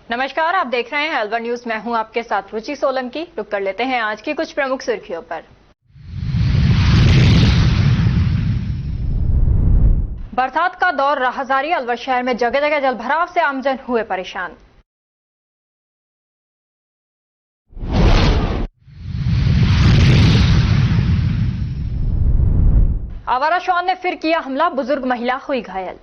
नमस्कार, आप देख रहे हैं अलवर न्यूज। मैं हूं आपके साथ रुचि सोलंकी। रुक कर लेते हैं आज की कुछ प्रमुख सुर्खियों पर। बरसात का दौर रहा जारी। अलवर शहर में जगह जगह जलभराव से आमजन हुए परेशान। आवारा श्वान ने फिर किया हमला, बुजुर्ग महिला हुई घायल।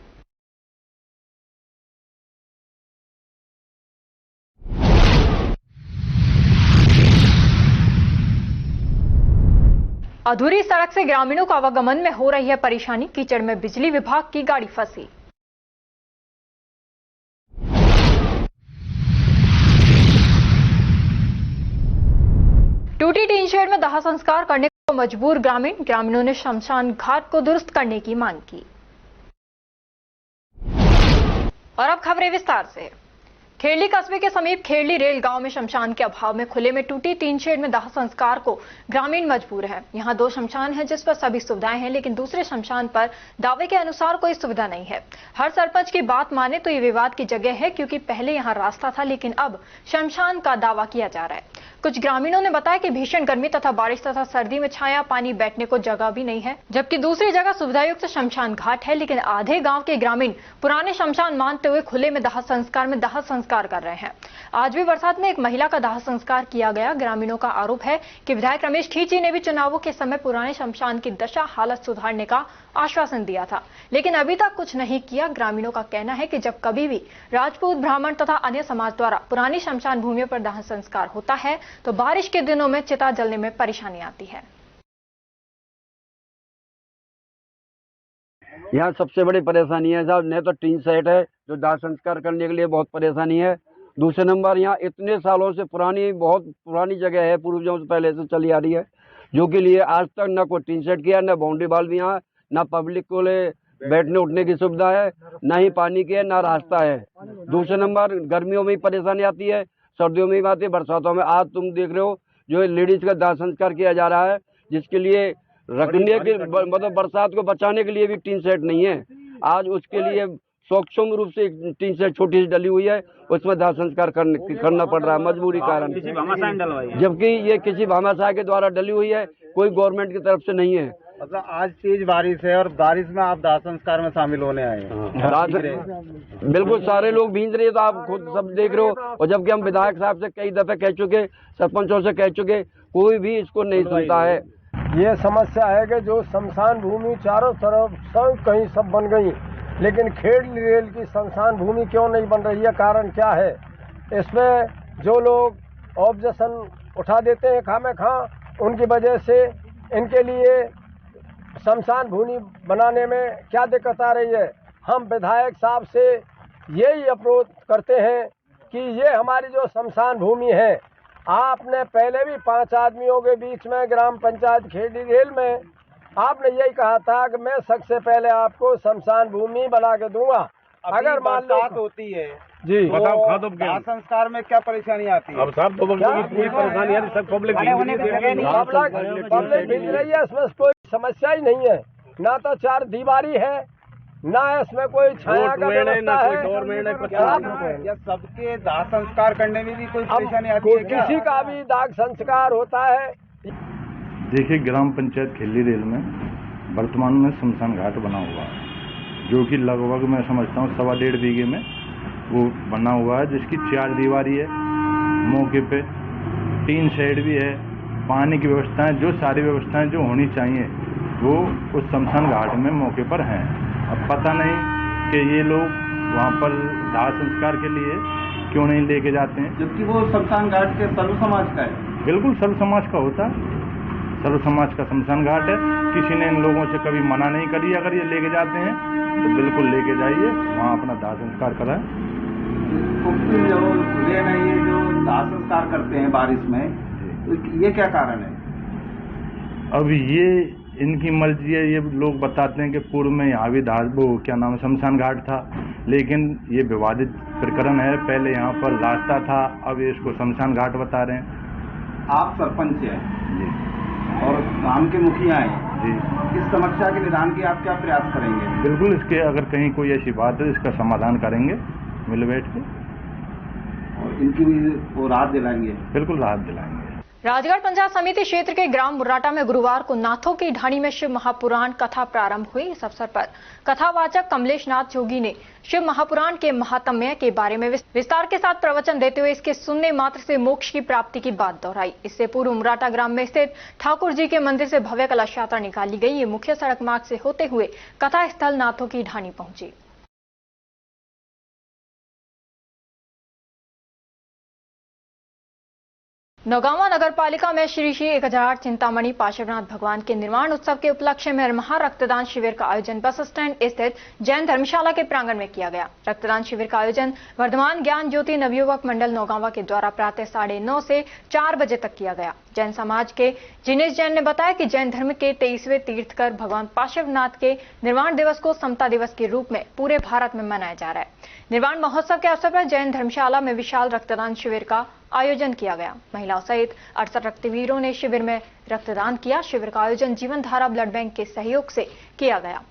अधूरी सड़क से ग्रामीणों को आवागमन में हो रही है परेशानी। कीचड़ में बिजली विभाग की गाड़ी फंसी। टूटी टीन शेड में दाह संस्कार करने को मजबूर ग्रामीणों ने शमशान घाट को दुरुस्त करने की मांग की। और अब खबरें विस्तार से। खेरली कस्बे के समीप खेरली रेल गांव में शमशान के अभाव में खुले में टूटी टीन शेड में दाह संस्कार को ग्रामीण मजबूर है। यहां 2 शमशान हैं जिस पर सभी सुविधाएं हैं, लेकिन दूसरे शमशान पर दावे के अनुसार कोई सुविधा नहीं है। हर सरपंच की बात माने तो ये विवाद की जगह है, क्योंकि पहले यहां रास्ता था, लेकिन अब शमशान का दावा किया जा रहा है। कुछ ग्रामीणों ने बताया कि भीषण गर्मी तथा बारिश तथा सर्दी में छाया पानी बैठने को जगह भी नहीं है, जबकि दूसरी जगह सुविधायुक्त शमशान घाट है। लेकिन आधे गांव के ग्रामीण पुराने शमशान मानते हुए खुले में दाह संस्कार कर रहे हैं। आज भी बरसात में एक महिला का दाह संस्कार किया गया। ग्रामीणों का आरोप है कि विधायक रमेश ठीची ने भी चुनावों के समय पुराने शमशान की दशा हालत सुधारने का आश्वासन दिया था, लेकिन अभी तक कुछ नहीं किया। ग्रामीणों का कहना है कि जब कभी भी राजपूत, ब्राह्मण तथा अन्य समाज द्वारा पुरानी शमशान भूमियों पर दाह संस्कार होता है तो बारिश के दिनों में चिता जलने में परेशानी आती है। यहाँ सबसे बड़ी परेशानी है साहब, नहीं तो टीन सेट है जो दाह संस्कार करने के लिए बहुत परेशानी है। दूसरे नंबर, यहाँ इतने सालों से बहुत पुरानी जगह है, पूर्वजों से पहले से चली आ रही है, जो के लिए आज तक न कोई टीन सेट किया, न बाउंड्री वाल भी यहाँ, न पब्लिक को ले बैठने उठने की सुविधा है, न ही पानी की है, न रास्ता है। दूसरे नंबर, गर्मियों में ही परेशानी आती है, सर्दियों में भी आती है, बरसातों में। आज तुम देख रहे हो जो लेडीज का दाह संस्कार किया जा रहा है, जिसके लिए रखने के मतलब बरसात को बचाने के लिए भी टीन सेट नहीं है। आज उसके लिए सूक्ष्म रूप से टीन सेट छोटी सी डली हुई है, उसमें दाह संस्कार करना पड़ रहा है मजबूरी कारण, जबकि ये किसी भामाशाह के द्वारा डली हुई है, कोई गवर्नमेंट की तरफ से नहीं है। मतलब आज तेज बारिश है और बारिश में आप दाह संस्कार में शामिल होने आए हैं। बिल्कुल, सारे लोग भींज रहे हैं, तो आप खुद सब देख रहे हो। और जबकि हम विधायक साहब से कई दफे कह चुके, सरपंचों से कह चुके, कोई भी इसको नहीं सुनता है। ये समस्या है कि जो शमशान भूमि चारों तरफ सब बन गई, लेकिन खेरली रेल की शमशान भूमि क्यों नहीं बन रही है? कारण क्या है? इसमें जो लोग ऑब्जेक्शन उठा देते हैं खामे खां, उनकी वजह से इनके लिए शमशान भूमि बनाने में क्या दिक्कत आ रही है। हम विधायक साहब से यही अप्रोच करते हैं कि ये हमारी जो शमशान भूमि है, आपने पहले भी 5 आदमियों के बीच में ग्राम पंचायत खेरली रेल में आपने यही कहा था कि मैं सबसे पहले आपको शमशान भूमि बना के दूंगा। अगर मान लो होती है जी, तो दाह संस्कार में क्या परेशानी आती है? अब सब पूरी परेशानी है, सब पब्लिक भिज रही है, इसमें कोई समस्या ही नहीं है। ना तो 4 दीवारी है, ना इसमें कोई छाया का व्यवस्था है। या सबके दाह संस्कार करने में भी कोई परेशानी आती है? किसी का भी दाह संस्कार होता है। देखिए, ग्राम पंचायत खेरली रेल में वर्तमान में शमशान घाट बना हुआ है, जो कि लगभग मैं समझता हूँ 1.5 बीघे में वो बना हुआ है, जिसकी 4 दीवारी है, मौके पे टीन शेड भी है, पानी की व्यवस्थाएं, जो सारी व्यवस्थाएं जो होनी चाहिए वो उस शमशान घाट में मौके पर हैं। अब पता नहीं कि ये लोग वहाँ पर दाह संस्कार के लिए क्यों नहीं लेके जाते हैं, जबकि वो शमशान घाट के सर्व समाज का है। बिल्कुल सर्व समाज का होता है, सर्व समाज का शमशान घाट है। किसी ने इन लोगों से कभी मना नहीं करी, अगर ये लेके जाते हैं तो बिल्कुल लेके जाइए, वहाँ अपना दाह संस्कार कराएं। ये जो दाह संस्कार करते हैं बारिश में, तो ये क्या कारण है? अब ये इनकी मर्जी है। ये लोग बताते हैं कि पूर्व में यहाँ भी शमशान घाट था, लेकिन ये विवादित प्रकरण है। पहले यहाँ पर रास्ता था, अब ये इसको शमशान घाट बता रहे हैं। आप सरपंच हैं जी और गांव के मुखिया हैं जी, इस समस्या के निदान की आप क्या प्रयास करेंगे? बिल्कुल, इसके अगर कहीं कोई ऐसी बात है इसका समाधान करेंगे मिल बैठ के। इनकी भी वो राहत दिलाएंगे। बिल्कुल राहत दिलाएंगे। राजगढ़ पंचायत समिति क्षेत्र के ग्राम मुर्राटा में गुरुवार को नाथों की ढाणी में शिव महापुराण कथा प्रारंभ हुई। इस अवसर पर कथावाचक कमलेश नाथ जोगी ने शिव महापुराण के महात्म्य के बारे में विस्तार के साथ प्रवचन देते हुए इसके सुनने मात्र से मोक्ष की प्राप्ति की बात दोहराई। इससे पूर्व मुर्राटा ग्राम में स्थित ठाकुर जी के मंदिर से भव्य कलश यात्रा निकाली गई। ये मुख्य सड़क मार्ग से होते हुए कथा स्थल नाथों की ढाणी पहुंची। नौगांवा नगर पालिका में श्री श्री 1008 चिंतामणि पार्श्वनाथ भगवान के निर्वाण उत्सव के उपलक्ष्य में महा रक्तदान शिविर का आयोजन बस स्टैंड स्थित जैन धर्मशाला के प्रांगण में किया गया। रक्तदान शिविर का आयोजन वर्धमान ज्ञान ज्योति नवयुवक मंडल नौगांवा के द्वारा प्रातः 9:30 से 4 बजे तक किया गया। जैन समाज के जिनेश जैन ने बताया कि जैन धर्म के 23वें तीर्थकर भगवान पार्श्वनाथ के निर्वाण दिवस को समता दिवस के रूप में पूरे भारत में मनाया जा रहा है। निर्वाण महोत्सव के अवसर पर जैन धर्मशाला में विशाल रक्तदान शिविर का आयोजन किया गया। महिलाओं सहित 68 रक्तवीरों ने शिविर में रक्तदान किया। शिविर का आयोजन जीवन धारा ब्लड बैंक के सहयोग से किया गया।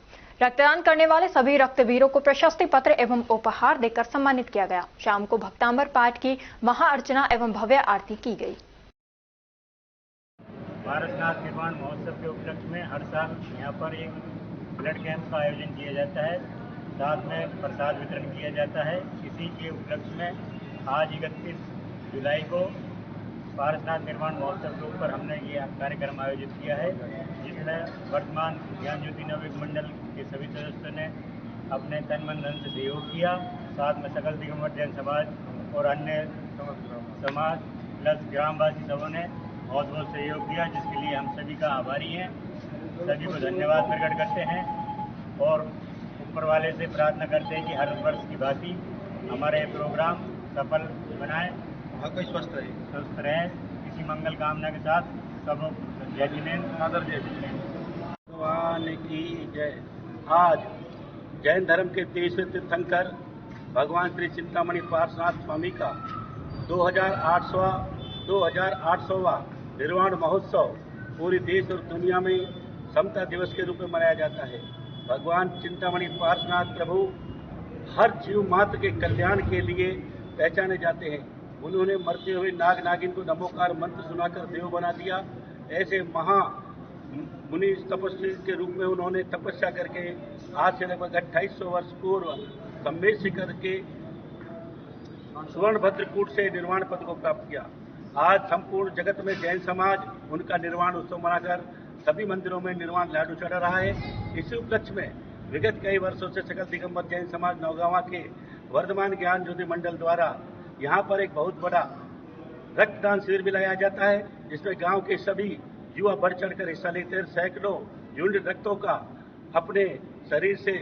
रक्तदान करने वाले सभी रक्तवीरों को प्रशस्ति पत्र एवं उपहार देकर सम्मानित किया गया। शाम को भक्तांबर पाठ की महाअर्चना एवं भव्य आरती की गई। पारसनाथ निर्वाण महोत्सव के उपलक्ष्य में हर साल यहाँ पर एक ब्लड कैंप का आयोजन किया जाता है, साथ में प्रसाद वितरण किया जाता है। इसी के उपलक्ष्य में आज 31 जुलाई को पारसनाथ निर्माण महोत्सव के ऊपर हमने ये कार्यक्रम आयोजित किया है, जिसमें वर्तमान ज्ञान ज्योति नवयुवक मंडल के सभी सदस्यों ने अपने तन मन धन से सहयोग किया। साथ में सकल दिगंबर जैन समाज और अन्य समाज प्लस ग्रामवासी सबों ने बहुत बहुत सहयोग किया, जिसके लिए हम सभी का आभारी हैं। सभी को धन्यवाद प्रकट करते हैं और ऊपर वाले से प्रार्थना करते हैं कि हर वर्ष की भांति हमारा ये प्रोग्राम सफल बनाए, स्वस्थ रहे। इसी मंगल कामना के साथ सब जय जिनेन्द्र, जय जिनेन्द्र भगवान की जय। आज जैन धर्म के 23वें तीर्थंकर भगवान श्री चिंतामणि पार्श्वनाथ स्वामी का 2800वां निर्वाण महोत्सव पूरे देश और दुनिया में समता दिवस के रूप में मनाया जाता है। भगवान चिंतामणि पार्श्वनाथ प्रभु हर जीव मात्र के कल्याण के लिए पहचाने जाते हैं। उन्होंने मरते हुए नाग नागिन को नमोकार मंत्र सुनाकर देव बना दिया। ऐसे महा मुनि तपस्वी के रूप में उन्होंने तपस्या करके आज से लगभग 2800 वर्ष पूर्व सम्मेश करके सुवर्णभद्रकूट से निर्वाण पद को प्राप्त किया। आज संपूर्ण जगत में जैन समाज उनका निर्वाण उत्सव मनाकर सभी मंदिरों में निर्वाण लाडू चढ़ा रहा है। इसी उपलक्ष्य में विगत कई वर्षों से सकल दिगंबर जैन समाज नौगांवा के वर्धमान ज्ञान ज्योति मंडल द्वारा यहाँ पर एक बहुत बड़ा रक्तदान शिविर भी लगाया जाता है, जिसमें गांव के सभी युवा बढ़ चढ़कर हिस्सा लेते हैं। सैकड़ों यूनिट रक्तों का अपने शरीर से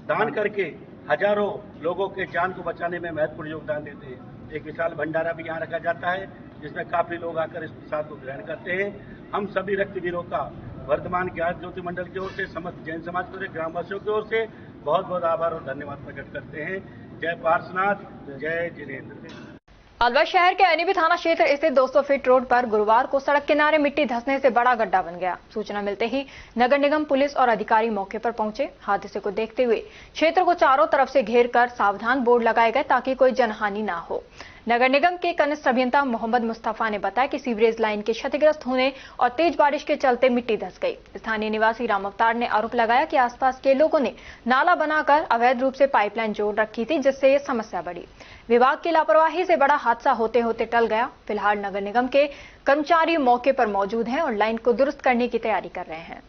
दान करके हजारों लोगों के जान को बचाने में महत्वपूर्ण योगदान देते हैं। एक विशाल भंडारा भी यहाँ रखा जाता है, जिसमें काफी लोग आकर इस प्रसाद को ग्रहण करते हैं। हम सभी रक्तवीरों का वर्धमान ज्ञान ज्योति मंडल की ओर से, समस्त जैन समाज की ओर से, ग्रामवासियों की ओर से बहुत बहुत आभार और धन्यवाद प्रकट करते हैं। जय पार्श्वनाथ, जय जिनेन्द्र। अलवर शहर के एनबी थाना क्षेत्र स्थित 200 फीट रोड पर गुरुवार को सड़क किनारे मिट्टी धंसने से बड़ा गड्ढा बन गया। सूचना मिलते ही नगर निगम पुलिस और अधिकारी मौके पर पहुंचे। हादसे को देखते हुए क्षेत्र को चारों तरफ से घेर कर सावधान बोर्ड लगाए गए ताकि कोई जनहानि न हो। नगर निगम के कनिष्ठ अभियंता मोहम्मद मुस्तफा ने बताया कि सीवरेज लाइन के क्षतिग्रस्त होने और तेज बारिश के चलते मिट्टी धंस गई। स्थानीय निवासी राम अवतार ने आरोप लगाया कि आसपास के लोगों ने नाला बनाकर अवैध रूप से पाइपलाइन जोड़ रखी थी, जिससे ये समस्या बढ़ी। विभाग की लापरवाही से बड़ा हादसा होते होते टल गया। फिलहाल नगर निगम के कर्मचारी मौके पर मौजूद हैं और लाइन को दुरुस्त करने की तैयारी कर रहे हैं।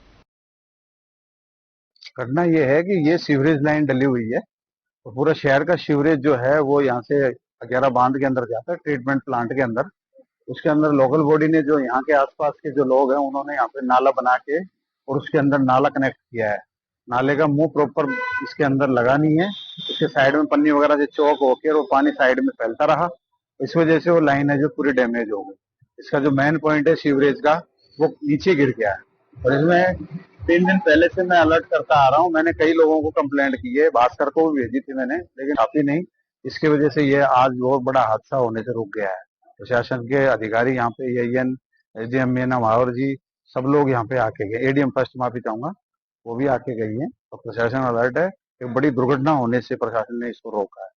घटना यह है कि ये सीवरेज लाइन डली हुई है तो पूरा शहर का सीवरेज जो है वो यहाँ से 11 बांध के अंदर जाता है, ट्रीटमेंट प्लांट के अंदर। उसके अंदर लोकल बॉडी ने, जो यहाँ के आसपास के जो लोग हैं, उन्होंने यहाँ पे नाला बना के और उसके अंदर नाला कनेक्ट किया है। नाले का मुंह प्रॉपर इसके अंदर लगा नहीं है, इसके साइड में पन्नी वगैरह से चौक होकर वो पानी साइड में फैलता रहा। इस वजह से वो लाइन है जो पूरी डैमेज हो गई। इसका जो मेन पॉइंट है सीवरेज का, वो नीचे गिर गया है। और इसमें 3 दिन पहले से मैं अलर्ट करता आ रहा हूँ। मैंने कई लोगों को कंप्लेंट की है, भास्कर को भी भेजी थी मैंने, लेकिन काफी नहीं। इसकी वजह से ये आज बहुत बड़ा हादसा होने से रुक गया है। प्रशासन के अधिकारी यहाँ पे, एएन, एसडीएम मीना माहौर जी, सब लोग यहाँ पे आके गए। एडीएम फर्स्ट माफी चाहूंगा, वो भी आके गई है। तो प्रशासन अलर्ट है। एक बड़ी दुर्घटना होने से प्रशासन ने इसको रोका है।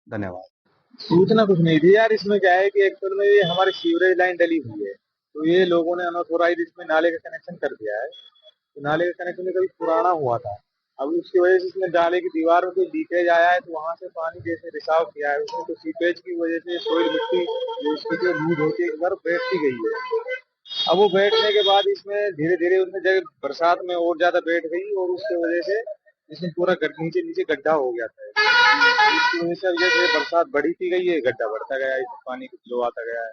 धन्यवाद। सूचना कुछ नहीं थी यार। इसमें क्या है कि एक्चुअल में ये हमारी सीवरेज लाइन डली हुई है, तो ये लोगों ने अनऑथोराइज इसमें नाले का कनेक्शन कर दिया है। तो नाले का कनेक्शन कभी पुराना हुआ था, अब उसकी वजह से इसमें नाले की दीवार में कोई लीकेज आया है, तो वहां से पानी जैसे रिसाव किया है उसमें, तो सीपेज की वजह से सोइल मिट्टी जो इसकी जो लूज होती है एक बार बैठती गई है। अब वो बैठने के बाद इसमें धीरे धीरे उसमें जब बरसात में और ज्यादा बैठ गई और उसकी वजह से इसमें पूरा नीचे नीचे गड्ढा हो गया था। इसकी वजह से अब जैसे बरसात बढ़ी थी गई है, गड्ढा बढ़ता गया, इसमें पानी फ्लो आता गया है।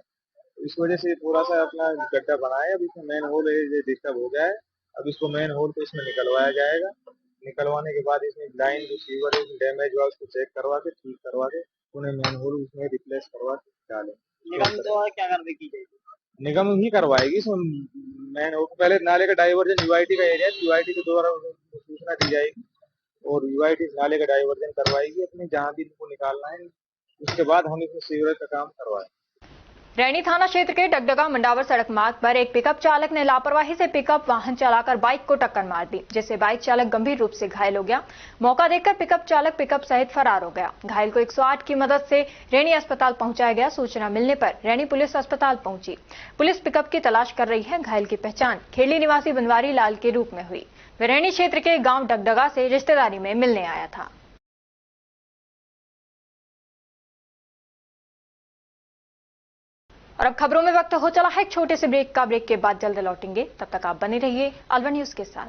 इस वजह से थोड़ा सा अपना गड्ढा बनाया। अब इसमें मेन होल है डिस्टर्ब हो गया है। अब इसको मेन होल को इसमें निकलवाया जाएगा। निकलवाने के बाद इसमें लाइन जो सीवर है डैमेज हुआ उसको चेक करवा के ठीक करवा के उन्हें मेन होल उसमें रिप्लेस करवा के डालें। निगम द्वारा क्या कार्रवाई की जाएगी? निगम ही करवाएगी। मेन होल पहले नाले का डाइवर्जन यूआईटी का एरिया, यूआईटी के द्वारा सूचना दी जाएगी और यूआईटी नाले का डाइवर्जन करवाएगी अपने जहाँ भी इनको निकालना है। उसके बाद हम इसमें सीवरेज का काम करवाएं। रैनी थाना क्षेत्र के डगडगा मंडावर सड़क मार्ग पर एक पिकअप चालक ने लापरवाही से पिकअप वाहन चलाकर बाइक को टक्कर मार दी, जिससे बाइक चालक गंभीर रूप से घायल हो गया। मौका देखकर पिकअप चालक पिकअप सहित फरार हो गया। घायल को 108 की मदद से रैनी अस्पताल पहुंचाया गया। सूचना मिलने पर रैनी पुलिस अस्पताल पहुंची। पुलिस पिकअप की तलाश कर रही है। घायल की पहचान खेली निवासी बनवारी लाल के रूप में हुई। वह रैनी क्षेत्र के गाँव डगडगा से रिश्तेदारी में मिलने आया था। और अब खबरों में वक्त हो चला है एक छोटे से ब्रेक का। ब्रेक के बाद जल्द लौटेंगे, तब तक आप बने रहिए अलवर न्यूज के साथ।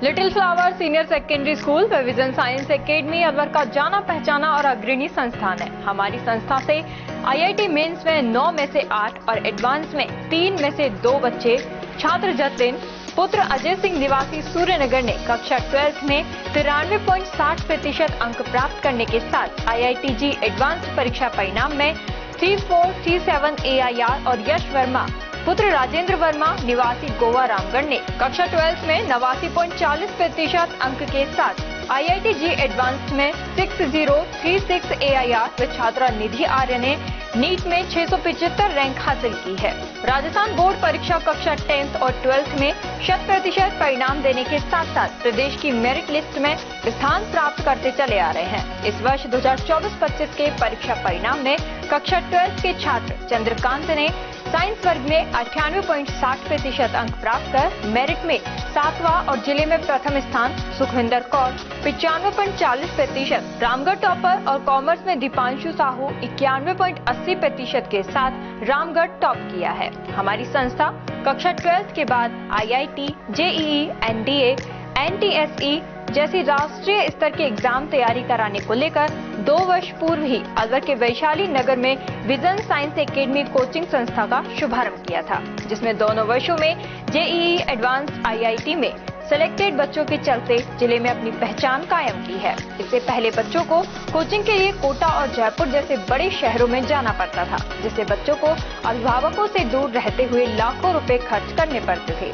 Little flower senior secondary school व विजन साइंस एकेडमी अलवर का जाना पहचाना और अग्रणी संस्थान है। हमारी संस्था से आईआईटी मेंस में 9 में से 8 और एडवांस में 3 में से 2 बच्चे छात्र जतिन पुत्र अजय सिंह निवासी सूर्यनगर ने कक्षा 12th में 93.60% अंक प्राप्त करने के साथ IITG एडवांस परीक्षा परिणाम में 3437 AIR और यश वर्मा पुत्र राजेंद्र वर्मा निवासी गोवा रामगढ़ ने कक्षा 12th में 89.40% अंक के साथ IITG एडवांस में 6036 AIR व छात्रा निधि आर्य ने नीट में 675 रैंक हासिल की है। राजस्थान बोर्ड परीक्षा कक्षा 10th और 12th में 100% परिणाम देने के साथ साथ प्रदेश की मेरिट लिस्ट में स्थान प्राप्त करते चले आ रहे हैं। इस वर्ष 2024-25 के परीक्षा परिणाम में कक्षा 12th के छात्र चंद्रकांत ने साइंस वर्ग में 98.60% अंक प्राप्त कर मेरिट में 7वां और जिले में प्रथम स्थान, सुखविंदर कौर 95.40%, रामगढ़ टॉपर और कॉमर्स में दीपांशु साहू 91.80% के साथ रामगढ़ टॉप किया है। हमारी संस्था कक्षा 12th के बाद IIT, JEE, NDA, NTSE जैसी राष्ट्रीय स्तर के एग्जाम तैयारी कराने को लेकर 2 वर्ष पूर्व ही अलवर के वैशाली नगर में विजन साइंस एकेडमी कोचिंग संस्था का शुभारंभ किया था, जिसमें दोनों वर्षों में JEE एडवांस IIT में सिलेक्टेड बच्चों के चलते जिले में अपनी पहचान कायम की है। इससे पहले बच्चों को कोचिंग के लिए कोटा और जयपुर जैसे बड़े शहरों में जाना पड़ता था, जिससे बच्चों को अभिभावकों से दूर रहते हुए लाखों रुपए खर्च करने पड़ते थे।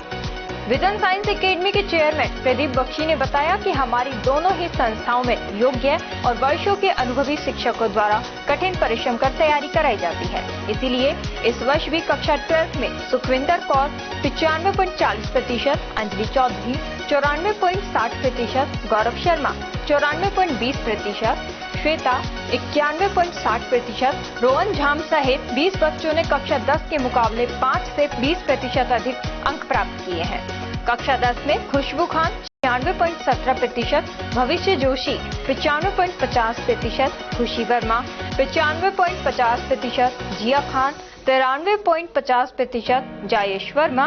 विजन साइंस एकेडमी के चेयरमैन प्रदीप बख्शी ने बताया कि हमारी दोनों ही संस्थाओं में योग्य और वर्षों के अनुभवी शिक्षकों द्वारा कठिन परिश्रम कर तैयारी कराई जाती है। इसीलिए इस वर्ष भी कक्षा 12th में सुखविंदर कौर 95.40%, अंजलि चौधरी 94.60%, गौरव शर्मा 94.20%, श्वेता 91.60%, रोहन झाम सहित 20 बच्चों ने कक्षा 10 के मुकाबले 5 से 20% अधिक अंक प्राप्त किए हैं। कक्षा 10 में खुशबू खान 96.17%, भविष्य जोशी 95.50%, खुशी वर्मा 95.50%, जिया खान 93.50%, जायेश वर्मा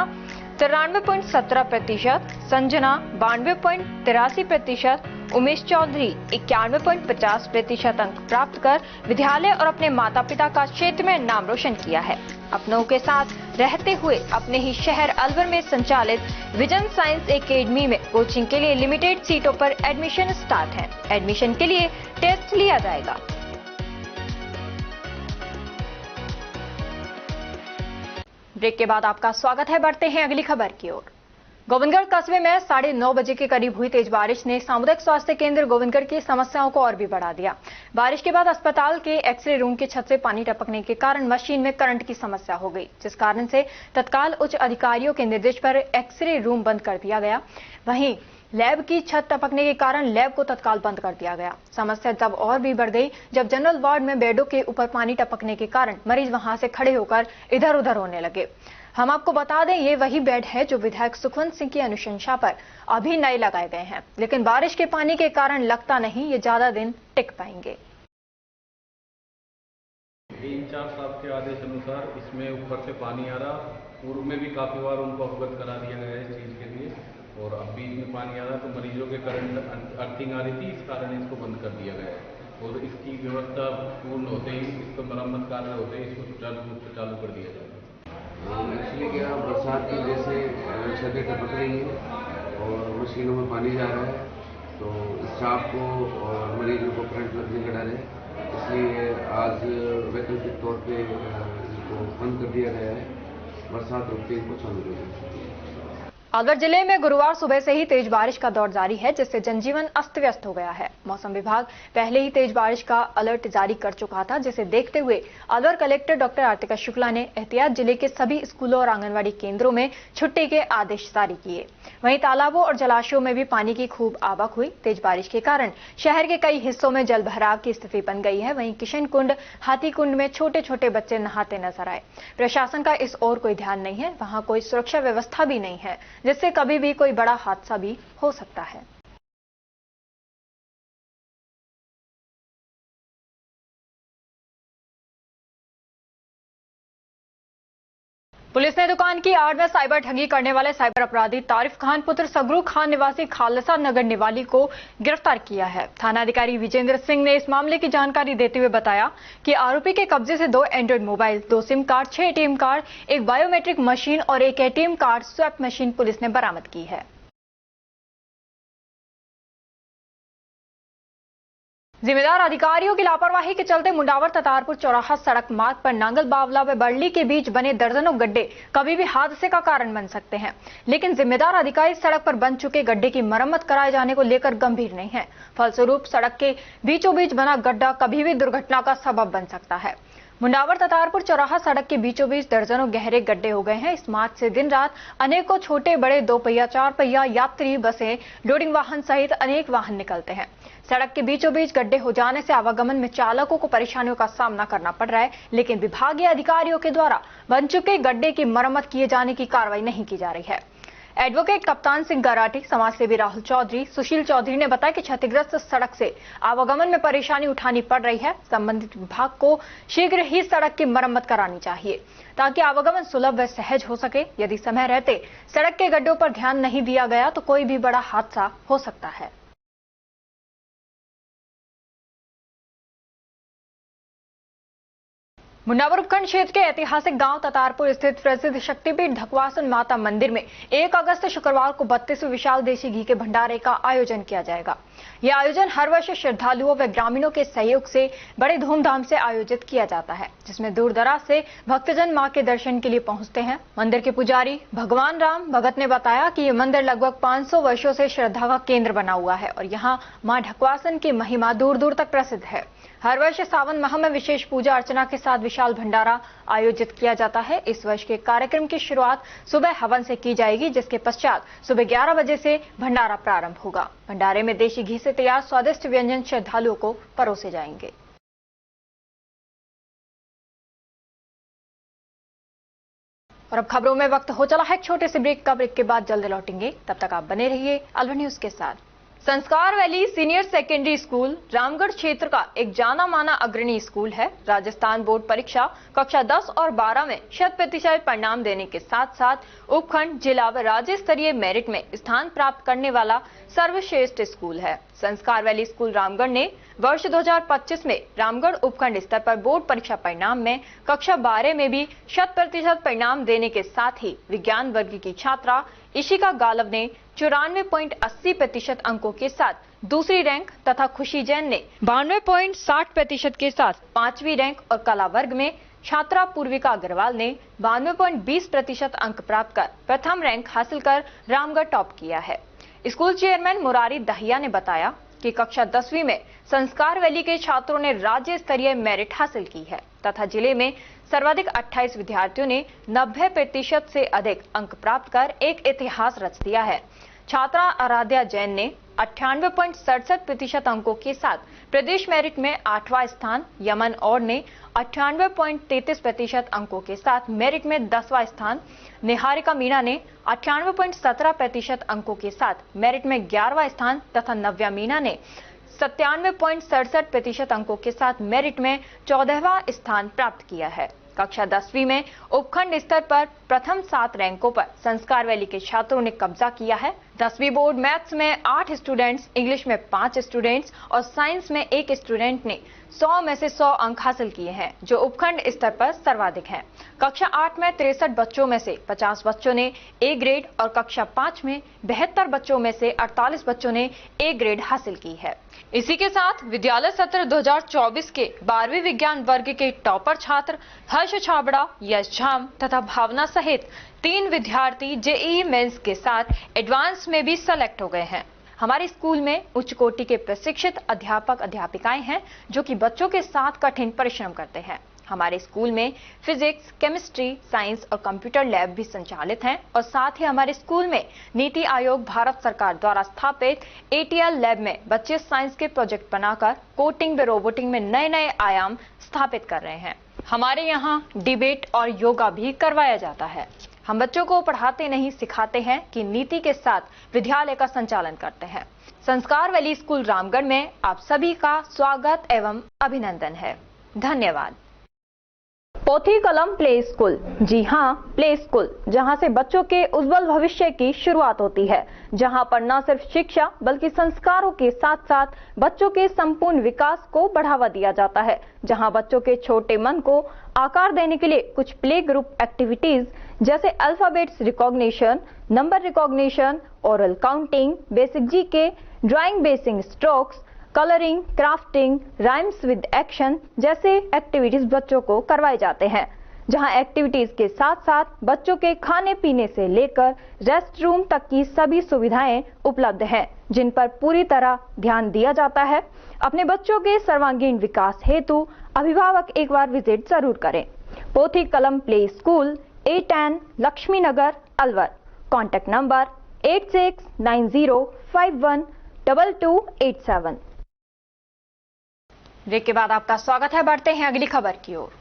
93.17%, संजना 92.83%, उमेश चौधरी 91.50% अंक प्राप्त कर विद्यालय और अपने माता पिता का क्षेत्र में नाम रोशन किया है। अपनों के साथ रहते हुए अपने ही शहर अलवर में संचालित विजन साइंस एकेडमी में कोचिंग के लिए लिमिटेड सीटों पर एडमिशन स्टार्ट है। एडमिशन के लिए टेस्ट लिया जाएगा। ब्रेक के बाद आपका स्वागत है। बढ़ते हैं अगली खबर की ओर। गोविंदगढ़ कस्बे में 9:30 बजे के करीब हुई तेज बारिश ने सामुदायिक स्वास्थ्य केंद्र गोविंदगढ़ की समस्याओं को और भी बढ़ा दिया। बारिश के बाद अस्पताल के एक्सरे रूम की छत से पानी टपकने के कारण मशीन में करंट की समस्या हो गई, जिस कारण से तत्काल उच्च अधिकारियों के निर्देश पर एक्सरे रूम बंद कर दिया गया। वहीं लैब की छत टपकने के कारण लैब को तत्काल बंद कर दिया गया। समस्या तब और भी बढ़ गई जब जनरल वार्ड में बेडों के ऊपर पानी टपकने के कारण मरीज वहां से खड़े होकर इधर उधर होने लगे। हम आपको बता दें, ये वही बेड है जो विधायक सुखवंत सिंह की अनुशंसा पर अभी नए लगाए गए हैं, लेकिन बारिश के पानी के कारण लगता नहीं ये ज्यादा दिन टिक पाएंगे। इंचार्ज साहब के आदेश अनुसार इसमें ऊपर से पानी आ रहा, पूर्व में भी काफी बार उनको अवगत करा दिया गया है इस चीज के लिए, और अब बीच में पानी आ रहा तो मरीजों के करंट अर्थिंग आ रही थी, इस कारण इसको बंद कर दिया गया है और इसकी व्यवस्था पूर्ण होते ही, इसका मरम्मत कार्य होते ही इसको सुचारू रूप से चालू कर दिया जाएगा। एक्चुअली क्या बरसात की वजह से छतें टपक रही हैं और मशीनों में पानी जा रहा है, तो स्टाफ को और मरीजों को करंट लगने का डर है, इसलिए आज वैकल्पिक तौर पे इनको बंद कर दिया गया है। बरसात रुकते ही इनको चालू कर दिया। अलवर जिले में गुरुवार सुबह से ही तेज बारिश का दौर जारी है, जिससे जनजीवन अस्त व्यस्त हो गया है। मौसम विभाग पहले ही तेज बारिश का अलर्ट जारी कर चुका था, जिसे देखते हुए अलवर कलेक्टर डॉक्टर आर्तिका शुक्ला ने एहतियात जिले के सभी स्कूलों और आंगनबाड़ी केंद्रों में छुट्टी के आदेश जारी किए। वहीं तालाबों और जलाशयों में भी पानी की खूब आवक हुई। तेज बारिश के कारण शहर के कई हिस्सों में जल भराव की स्थिति बन गई है। वहीं किशन कुंड, हाथी कुंड में छोटे छोटे बच्चे नहाते नजर आए। प्रशासन का इस ओर कोई ध्यान नहीं है, वहां कोई सुरक्षा व्यवस्था भी नहीं है, जिससे कभी भी कोई बड़ा हादसा भी हो सकता है। पुलिस ने दुकान की आड़ में साइबर ठगी करने वाले साइबर अपराधी तारिफ खान पुत्र सगरू खान निवासी खालसा नगर निवाली को गिरफ्तार किया है। थाना अधिकारी विजेंद्र सिंह ने इस मामले की जानकारी देते हुए बताया कि आरोपी के कब्जे से 2 Android mobile, 2 SIM card, 6 ATM card, एक बायोमेट्रिक मशीन और एक ATM card swipe machine police ने बरामद की है। जिम्मेदार अधिकारियों की लापरवाही के चलते मुंडावर ततारपुर चौराहा सड़क मार्ग पर नांगल बावला व बरली के बीच बने दर्जनों गड्ढे कभी भी हादसे का कारण बन सकते हैं, लेकिन जिम्मेदार अधिकारी सड़क पर बन चुके गड्ढे की मरम्मत कराए जाने को लेकर गंभीर नहीं है। फलस्वरूप सड़क के बीचों बीच बना गड्ढा कभी भी दुर्घटना का सबब बन सकता है। मुंडावर ततारपुर चौराहा सड़क के बीचों बीच दर्जनों गहरे गड्ढे हो गए हैं। इस मार्ग से दिन रात अनेकों छोटे बड़े 2 पहिया 4 पहिया यात्री बसें, लोडिंग वाहन सहित अनेक वाहन निकलते हैं। सड़क के बीचों बीच गड्ढे हो जाने से आवागमन में चालकों को परेशानियों का सामना करना पड़ रहा है, लेकिन विभागीय अधिकारियों के द्वारा बन चुके गड्ढे की मरम्मत किए जाने की कार्रवाई नहीं की जा रही है। एडवोकेट कप्तान सिंह गराटी, समाजसेवी राहुल चौधरी, सुशील चौधरी ने बताया कि क्षतिग्रस्त सड़क से आवागमन में परेशानी उठानी पड़ रही है। संबंधित विभाग को शीघ्र ही सड़क की मरम्मत करानी चाहिए ताकि आवागमन सुलभ व सहज हो सके। यदि समय रहते सड़क के गड्ढों पर ध्यान नहीं दिया गया तो कोई भी बड़ा हादसा हो सकता है। मुंडावर उपखंड क्षेत्र के ऐतिहासिक गांव ततारपुर स्थित प्रसिद्ध शक्तिपीठ ढकवासन माता मंदिर में 1 अगस्त शुक्रवार को 32वें विशाल देशी घी के भंडारे का आयोजन किया जाएगा। यह आयोजन हर वर्ष श्रद्धालुओं व ग्रामीणों के सहयोग से बड़े धूमधाम से आयोजित किया जाता है, जिसमें दूर दराज से भक्तजन मां के दर्शन के लिए पहुंचते हैं। मंदिर के पुजारी भगवान राम भगत ने बताया कि यह मंदिर लगभग 500 वर्षों से श्रद्धा का केंद्र बना हुआ है और यहाँ मां ढकवासन की महिमा दूर दूर तक प्रसिद्ध है। हर वर्ष सावन माह में विशेष पूजा अर्चना के साथ विशाल भंडारा आयोजित किया जाता है। इस वर्ष के कार्यक्रम की शुरुआत सुबह हवन से की जाएगी, जिसके पश्चात सुबह 11 बजे से भंडारा प्रारंभ होगा। भंडारे में देशी घी से तैयार स्वादिष्ट व्यंजन श्रद्धालुओं को परोसे जाएंगे। और अब खबरों में वक्त हो चला है एक छोटे से ब्रेक का। ब्रेक के बाद जल्द लौटेंगे, तब तक आप बने रहिए अलवर न्यूज के साथ। संस्कार valley senior secondary school Ramgarh क्षेत्र का एक जाना माना अग्रणी स्कूल है। राजस्थान बोर्ड परीक्षा कक्षा 10 और 12 में 100% परिणाम देने के साथ साथ उपखंड, जिला व राज्य स्तरीय मेरिट में स्थान प्राप्त करने वाला सर्वश्रेष्ठ स्कूल है। संस्कार वैली स्कूल रामगढ़ ने वर्ष 2025 में रामगढ़ उपखंड स्तर पर बोर्ड परीक्षा परिणाम में कक्षा 12 में भी 100% परिणाम देने के साथ ही विज्ञान वर्ग की छात्रा इशिका गालव ने 94.80% अंकों के साथ दूसरी रैंक तथा खुशी जैन ने 92.60% के साथ 5वीं रैंक और कला वर्ग में छात्रा पूर्विका अग्रवाल ने 92.20% अंक प्राप्त कर प्रथम रैंक हासिल कर रामगढ़ टॉप किया है। स्कूल चेयरमैन मुरारी दहिया ने बताया कि कक्षा 10वीं में संस्कार वैली के छात्रों ने राज्य स्तरीय मेरिट हासिल की है तथा जिले में सर्वाधिक 28 विद्यार्थियों ने 90% से अधिक अंक प्राप्त कर एक इतिहास रच दिया है। छात्रा आराध्या जैन ने 98.67% अंकों के साथ प्रदेश मेरिट में 8वां स्थान, यमन और ने 98.33% अंकों के साथ मेरिट में 10वां स्थान, निहारिका मीणा ने 98.17% अंकों के साथ मेरिट में 11वां स्थान तथा नव्या मीणा ने 97.67% अंकों के साथ मेरिट में 14वां स्थान प्राप्त किया है। कक्षा 10वीं में उपखंड स्तर पर प्रथम 7 रैंकों पर संस्कार वैली के छात्रों ने कब्जा किया है। 10वीं बोर्ड मैथ्स में 8 स्टूडेंट्स, इंग्लिश में 5 स्टूडेंट्स और साइंस में 1 स्टूडेंट ने 100 में से 100 अंक हासिल किए हैं, जो उपखंड स्तर पर सर्वाधिक हैं। कक्षा 8 में 63 बच्चों में से 50 बच्चों ने ए ग्रेड और कक्षा 5 में 72 बच्चों में से 48 बच्चों ने ए ग्रेड हासिल की है। इसी के साथ विद्यालय सत्र 2024 के 12वीं विज्ञान वर्ग के टॉपर छात्र हर्ष छाबड़ा, यश झाम तथा भावना सहित 3 विद्यार्थी जेईई मेंस के साथ एडवांस में भी सेलेक्ट हो गए हैं। हमारे स्कूल में उच्च कोटि के प्रशिक्षित अध्यापक अध्यापिकाएं हैं जो कि बच्चों के साथ कठिन परिश्रम करते हैं। हमारे स्कूल में फिजिक्स, केमिस्ट्री, साइंस और कंप्यूटर लैब भी संचालित हैं और साथ ही हमारे स्कूल में नीति आयोग भारत सरकार द्वारा स्थापित एटीएल लैब में बच्चे साइंस के प्रोजेक्ट बनाकर कोडिंग व रोबोटिंग में नए नए आयाम स्थापित कर रहे हैं। हमारे यहाँ डिबेट और योगा भी करवाया जाता है। हम बच्चों को पढ़ाते नहीं सिखाते हैं कि नीति के साथ विद्यालय का संचालन करते हैं। संस्कार वैली स्कूल रामगढ़ में आप सभी का स्वागत एवं अभिनंदन है। धन्यवाद। पोथी कलम प्ले स्कूल, जी हाँ, प्ले स्कूल, जहाँ से बच्चों के उज्जवल भविष्य की शुरुआत होती है, जहाँ पर न सिर्फ शिक्षा बल्कि संस्कारों के साथ साथ बच्चों के संपूर्ण विकास को बढ़ावा दिया जाता है, जहाँ बच्चों के छोटे मन को आकार देने के लिए कुछ प्ले ग्रुप एक्टिविटीज जैसे alphabets recognition, number recognition, oral counting, basic GK, drawing basic strokes, colouring, crafting, rhymes with action जैसे एक्टिविटीज बच्चों को करवाए जाते हैं, जहां एक्टिविटीज के साथ साथ बच्चों के खाने पीने से लेकर रेस्ट रूम तक की सभी सुविधाएं उपलब्ध हैं, जिन पर पूरी तरह ध्यान दिया जाता है। अपने बच्चों के सर्वांगीण विकास हेतु अभिभावक एक बार विजिट जरूर करें। Pothi Kalam play school, A10 Lakshmi Nagar, Alwar. Contact number 8690512287। Break के बाद आपका स्वागत है। बढ़ते हैं अगली खबर की ओर।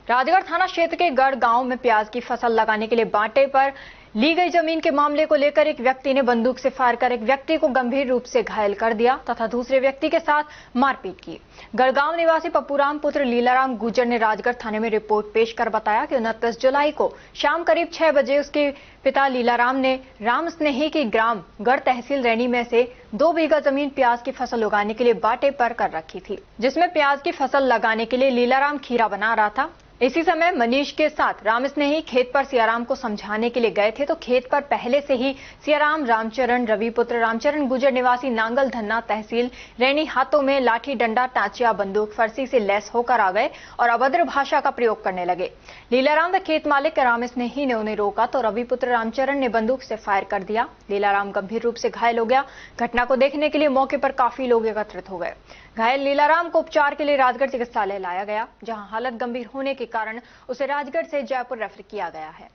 राजगढ़ थाना क्षेत्र के गढ़ गांव में प्याज की फसल लगाने के लिए बांटे पर ली गई जमीन के मामले को लेकर एक व्यक्ति ने बंदूक से फायर कर एक व्यक्ति को गंभीर रूप से घायल कर दिया तथा दूसरे व्यक्ति के साथ मारपीट की। गढ़गांव निवासी पप्पूराम पुत्र लीलाराम गुर्जर ने राजगढ़ थाने में रिपोर्ट पेश कर बताया कि 29 जुलाई को शाम करीब 6 बजे उसके पिता लीलाराम ने राम स्नेही की ग्राम गढ़ तहसील रैनी में से 2 बीघा जमीन प्याज की फसल उगाने के लिए बांटे पर कर रखी थी, जिसमें प्याज की फसल लगाने के लिए लीलाराम खीरा बना रहा था। इसी समय मनीष के साथ राम स्नेही खेत पर सियाराम को समझाने के लिए गए थे तो खेत पर पहले से ही सियाराम रामचरण रविपुत्र रामचरण गुर्जर निवासी नांगल धन्ना तहसील रैनी हाथों में लाठी, डंडा, टांचिया, बंदूक, फरसी से लैस होकर आ गए और अभद्र भाषा का प्रयोग करने लगे। लीलाराम व खेत मालिक राम स्नेही ने उन्हें रोका तो रविपुत्र रामचरण ने बंदूक से फायर कर दिया। लीलाराम गंभीर रूप से घायल हो गया। घटना को देखने के लिए मौके पर काफी लोग एकत्रित हो गए। घायल लीलाराम को उपचार के लिए राजगढ़ चिकित्सालय लाया गया, जहां हालत गंभीर होने के कारण उसे राजगढ़ से जयपुर रेफर किया गया है।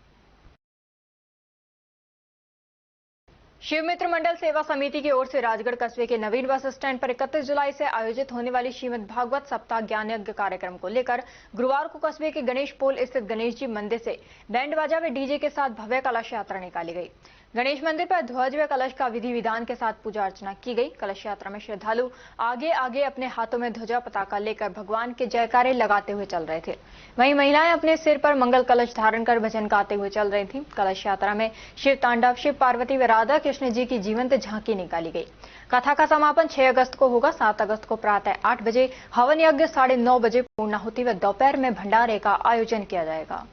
शिव मित्र मंडल सेवा समिति की ओर से राजगढ़ कस्बे के नवीन बस स्टैंड पर 31 जुलाई से आयोजित होने वाली श्रीमद् भागवत सप्ताह ज्ञान यज्ञ कार्यक्रम को लेकर गुरुवार को कस्बे के गणेश पोल स्थित गणेश जी मंदिर से बैंड बाजा व डीजे के साथ भव्य कलश यात्रा निकाली गई। गणेश मंदिर पर ध्वज व कलश का विधि विधान के साथ पूजा अर्चना की गई। कलश यात्रा में श्रद्धालु आगे आगे अपने हाथों में ध्वजा पताका लेकर भगवान के जयकारे लगाते हुए चल रहे थे। वहीं महिलाएं अपने सिर पर मंगल कलश धारण कर भजन गाते हुए चल रही थीं। कलश यात्रा में शिव तांडव, शिव पार्वती व राधा कृष्ण जी की जीवंत झांकी निकाली गई। कथा का समापन 6 अगस्त को होगा। 7 अगस्त को प्रातः 8 बजे हवन यज्ञ, 9:30 बजे पूर्णाहुति व दोपहर में भंडारे का आयोजन किया जाएगा।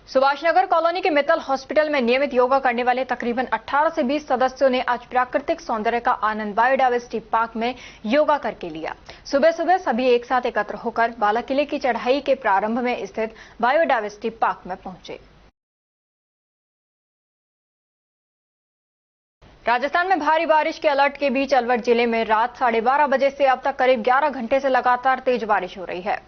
सुभाषनगर कॉलोनी के मित्तल हॉस्पिटल में नियमित योगा करने वाले तकरीबन 18 से 20 सदस्यों ने आज प्राकृतिक सौंदर्य का आनंद बायोडायवर्सिटी पार्क में योगा करके लिया। सुबह सुबह सभी एक साथ एकत्र होकर बाला किले की चढ़ाई के प्रारंभ में स्थित बायोडायवर्सिटी पार्क में पहुंचे। राजस्थान में भारी बारिश के अलर्ट के बीच अलवर जिले में रात 12:30 बजे से अब तक करीब 11 घंटे से लगातार तेज बारिश हो रही है।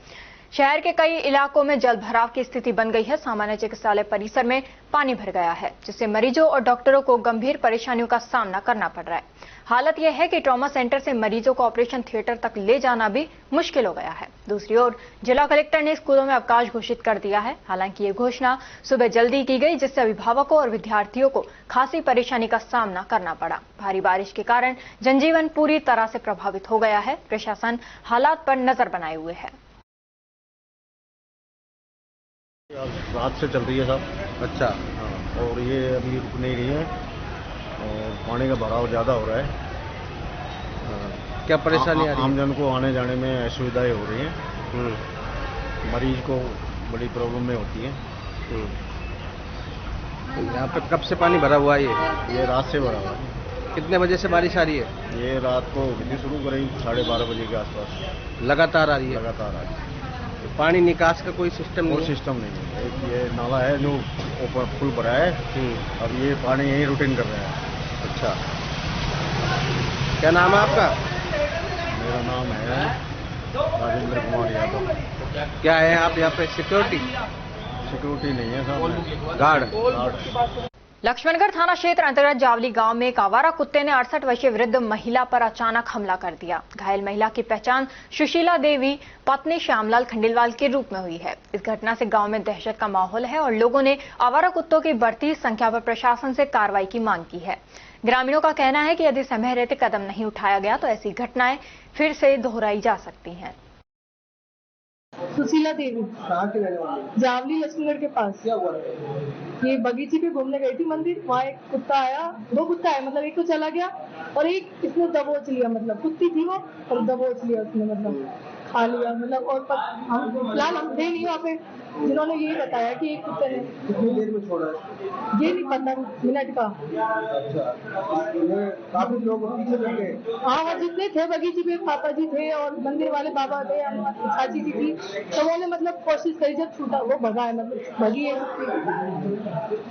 शहर के कई इलाकों में जल भराव की स्थिति बन गई है। सामान्य चिकित्सालय परिसर में पानी भर गया है, जिससे मरीजों और डॉक्टरों को गंभीर परेशानियों का सामना करना पड़ रहा है। हालत यह है कि ट्रॉमा सेंटर से मरीजों को ऑपरेशन थिएटर तक ले जाना भी मुश्किल हो गया है। दूसरी ओर जिला कलेक्टर ने स्कूलों में अवकाश घोषित कर दिया है। हालांकि ये घोषणा सुबह जल्दी की गई, जिससे अभिभावकों और विद्यार्थियों को खासी परेशानी का सामना करना पड़ा। भारी बारिश के कारण जनजीवन पूरी तरह से प्रभावित हो गया है। प्रशासन हालात पर नजर बनाए हुए है। रात से चल रही है साहब। अच्छा। हाँ, और ये अभी रुक नहीं रही है और पानी का भराव ज़्यादा हो रहा है। क्या परेशानी आ रही है? आमजन को आने जाने में असुविधाएं हो रही हैं। मरीज को बड़ी प्रॉब्लम में होती है। तो यहाँ पे कब से पानी भरा हुआ है? ये रात से भरा हुआ है। कितने बजे से बारिश आ रही है? ये रात को शुरू करें 12:30 बजे के आसपास। लगातार आ रही है? लगातार आ रही है। पानी निकास का कोई सिस्टम नहीं? कोई सिस्टम नहीं है। एक ये नाला है जो ऊपर फुल भरा है, अब ये पानी यही रूटीन कर रहा है। अच्छा, क्या नाम है आपका? मेरा नाम है राजेंद्र कुमार यादव। क्या है आप यहाँ पे? सिक्योरिटी नहीं है साहब, गार्ड। लक्ष्मणगढ़ थाना क्षेत्र अंतर्गत जावली गांव में एक आवारा कुत्ते ने 68 वर्षीय वृद्ध महिला पर अचानक हमला कर दिया। घायल महिला की पहचान सुशीला देवी पत्नी श्यामलाल खंडेलवाल के रूप में हुई है। इस घटना से गांव में दहशत का माहौल है और लोगों ने आवारा कुत्तों की बढ़ती संख्या पर प्रशासन से कार्रवाई की मांग की है। ग्रामीणों का कहना है कि यदि समय रहते कदम नहीं उठाया गया तो ऐसी घटनाएं फिर से दोहराई जा सकती हैं। सुशीला देवी जावली लक्ष्मणगढ़ के पास। क्या हुआ? ये बगीचे पे घूमने गई थी मंदिर, वहाँ एक कुत्ता आया, 2 कुत्ता आए, मतलब एक तो चला गया और एक इसने दबोच लिया, मतलब कुत्ती थी वो और दबोच लिया उसने, मतलब खा लिया, मतलब। और हम फिलहाल हम थे नहीं वहाँ पे, जिन्होंने यही बताया कि एक कुत्ते ने। कितनी देर में छोड़ा है? ये नहीं पता, मिनट का। अच्छा, काफी लोग पीछे लग गए? हाँ, जितने थे बगीचे पे पापा जी थे और मंदिर वाले बाबा थे, चाची जी थी, तो उन्होंने मतलब कोशिश करी, जब छूटा वो भगा है, मतलब भगी है।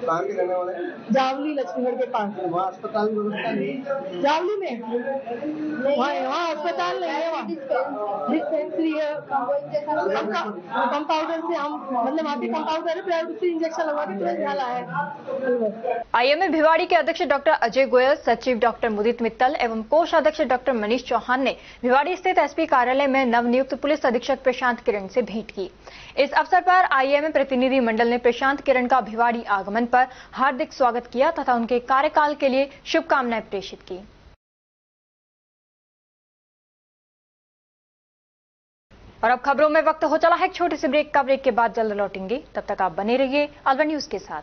कहाँ के रहने वाले? जावली लक्ष्मणगढ़ के पास। वहाँ अस्पताल में व्यवस्था नहीं? जावली में वहाँ अस्पताल नहीं है, वहाँ डिस्पेंसरी है। कंपाउंडर से हम, मतलब वहाँ पे कंपाउंडर है, प्राइवेट से इंजेक्शन लगवा के तुरंत यहाँ लाया है। आईएमए भिवाड़ी के अध्यक्ष डॉक्टर अजय गोयल, सचिव डॉक्टर मुदित मित्तल एवं कोषाध्यक्ष डॉक्टर मनीष चौहान ने भिवाड़ी स्थित एसपी कार्यालय में नवनियुक्त पुलिस अधीक्षक प्रशांत किरण से भेंट की। इस अवसर पर आईएमए प्रतिनिधि मंडल ने प्रशांत किरण का भिवाड़ी आगमन पर हार्दिक स्वागत किया तथा उनके कार्यकाल के लिए शुभकामनाएं प्रेषित की। और अब खबरों में वक्त हो चला है एक छोटी सी ब्रेक का। ब्रेक के बाद जल्द लौटेंगे, तब तक आप बने रहिए अलवर न्यूज के साथ।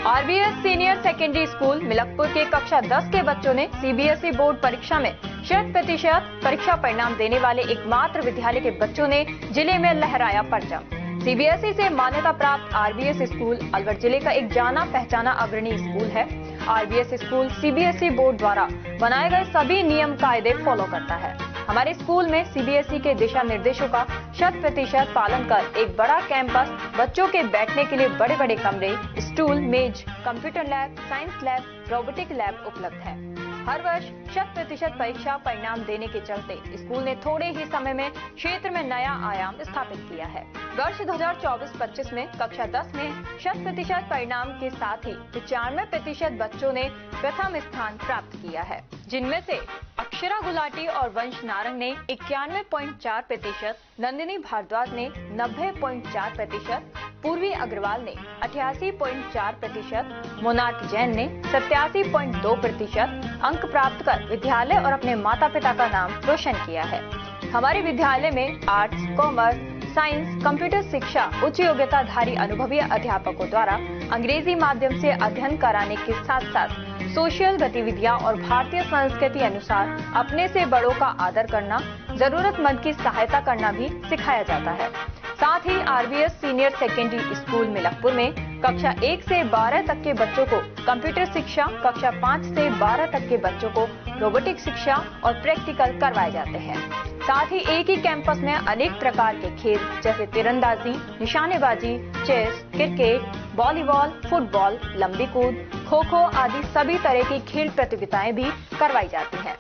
RBS senior secondary school Milakpur के कक्षा 10 के बच्चों ने सीबीएसई बोर्ड परीक्षा में 100% परीक्षा परिणाम देने वाले एकमात्र विद्यालय के बच्चों ने जिले में लहराया परचम। सीबीएसई से मान्यता प्राप्त आरबीएस स्कूल अलवर जिले का एक जाना पहचाना अग्रणी स्कूल है। आरबीएस स्कूल सीबीएसई बोर्ड द्वारा बनाए गए सभी नियम कायदे फॉलो करता है। हमारे स्कूल में सीबीएसई के दिशा निर्देशों का 100% पालन कर एक बड़ा कैंपस, बच्चों के बैठने के लिए बड़े बड़े कमरे, स्टूल, मेज, computer lab, science lab, robotic lab उपलब्ध है। हर वर्ष 100% परीक्षा परिणाम देने के चलते स्कूल ने थोड़े ही समय में क्षेत्र में नया आयाम स्थापित किया है। वर्ष 2024-25 में कक्षा 10 में 100% परिणाम के साथ ही 95% बच्चों ने प्रथम स्थान प्राप्त किया है, जिनमें से अक्षरा गुलाटी और वंश नारंग ने 91.4%, नंदिनी भारद्वाज ने 90.4%, पूर्वी अग्रवाल ने 88.4%, मोनार्क जैन ने 87.2% अंक प्राप्त कर विद्यालय और अपने माता पिता का नाम रोशन किया है। हमारे विद्यालय में आर्ट्स, कॉमर्स, साइंस, कंप्यूटर शिक्षा उच्च योग्यताधारी अनुभवी अध्यापकों द्वारा अंग्रेजी माध्यम से अध्ययन कराने के साथ साथ सोशल गतिविधियां और भारतीय संस्कृति अनुसार अपने से बड़ों का आदर करना, जरूरतमंद की सहायता करना भी सिखाया जाता है। साथ ही RBS senior secondary school Milakpur में कक्षा 1 से 12 तक के बच्चों को कंप्यूटर शिक्षा, कक्षा 5 से 12 तक के बच्चों को रोबोटिक शिक्षा और प्रैक्टिकल करवाए जाते हैं। साथ ही एक ही कैंपस में अनेक प्रकार के खेल जैसे तीरंदाजी, निशानेबाजी, चेस, क्रिकेट, वॉलीबॉल, फुटबॉल, लंबी कूद, खो खो आदि सभी तरह की खेल प्रतियोगिताएं भी करवाई जाती हैं।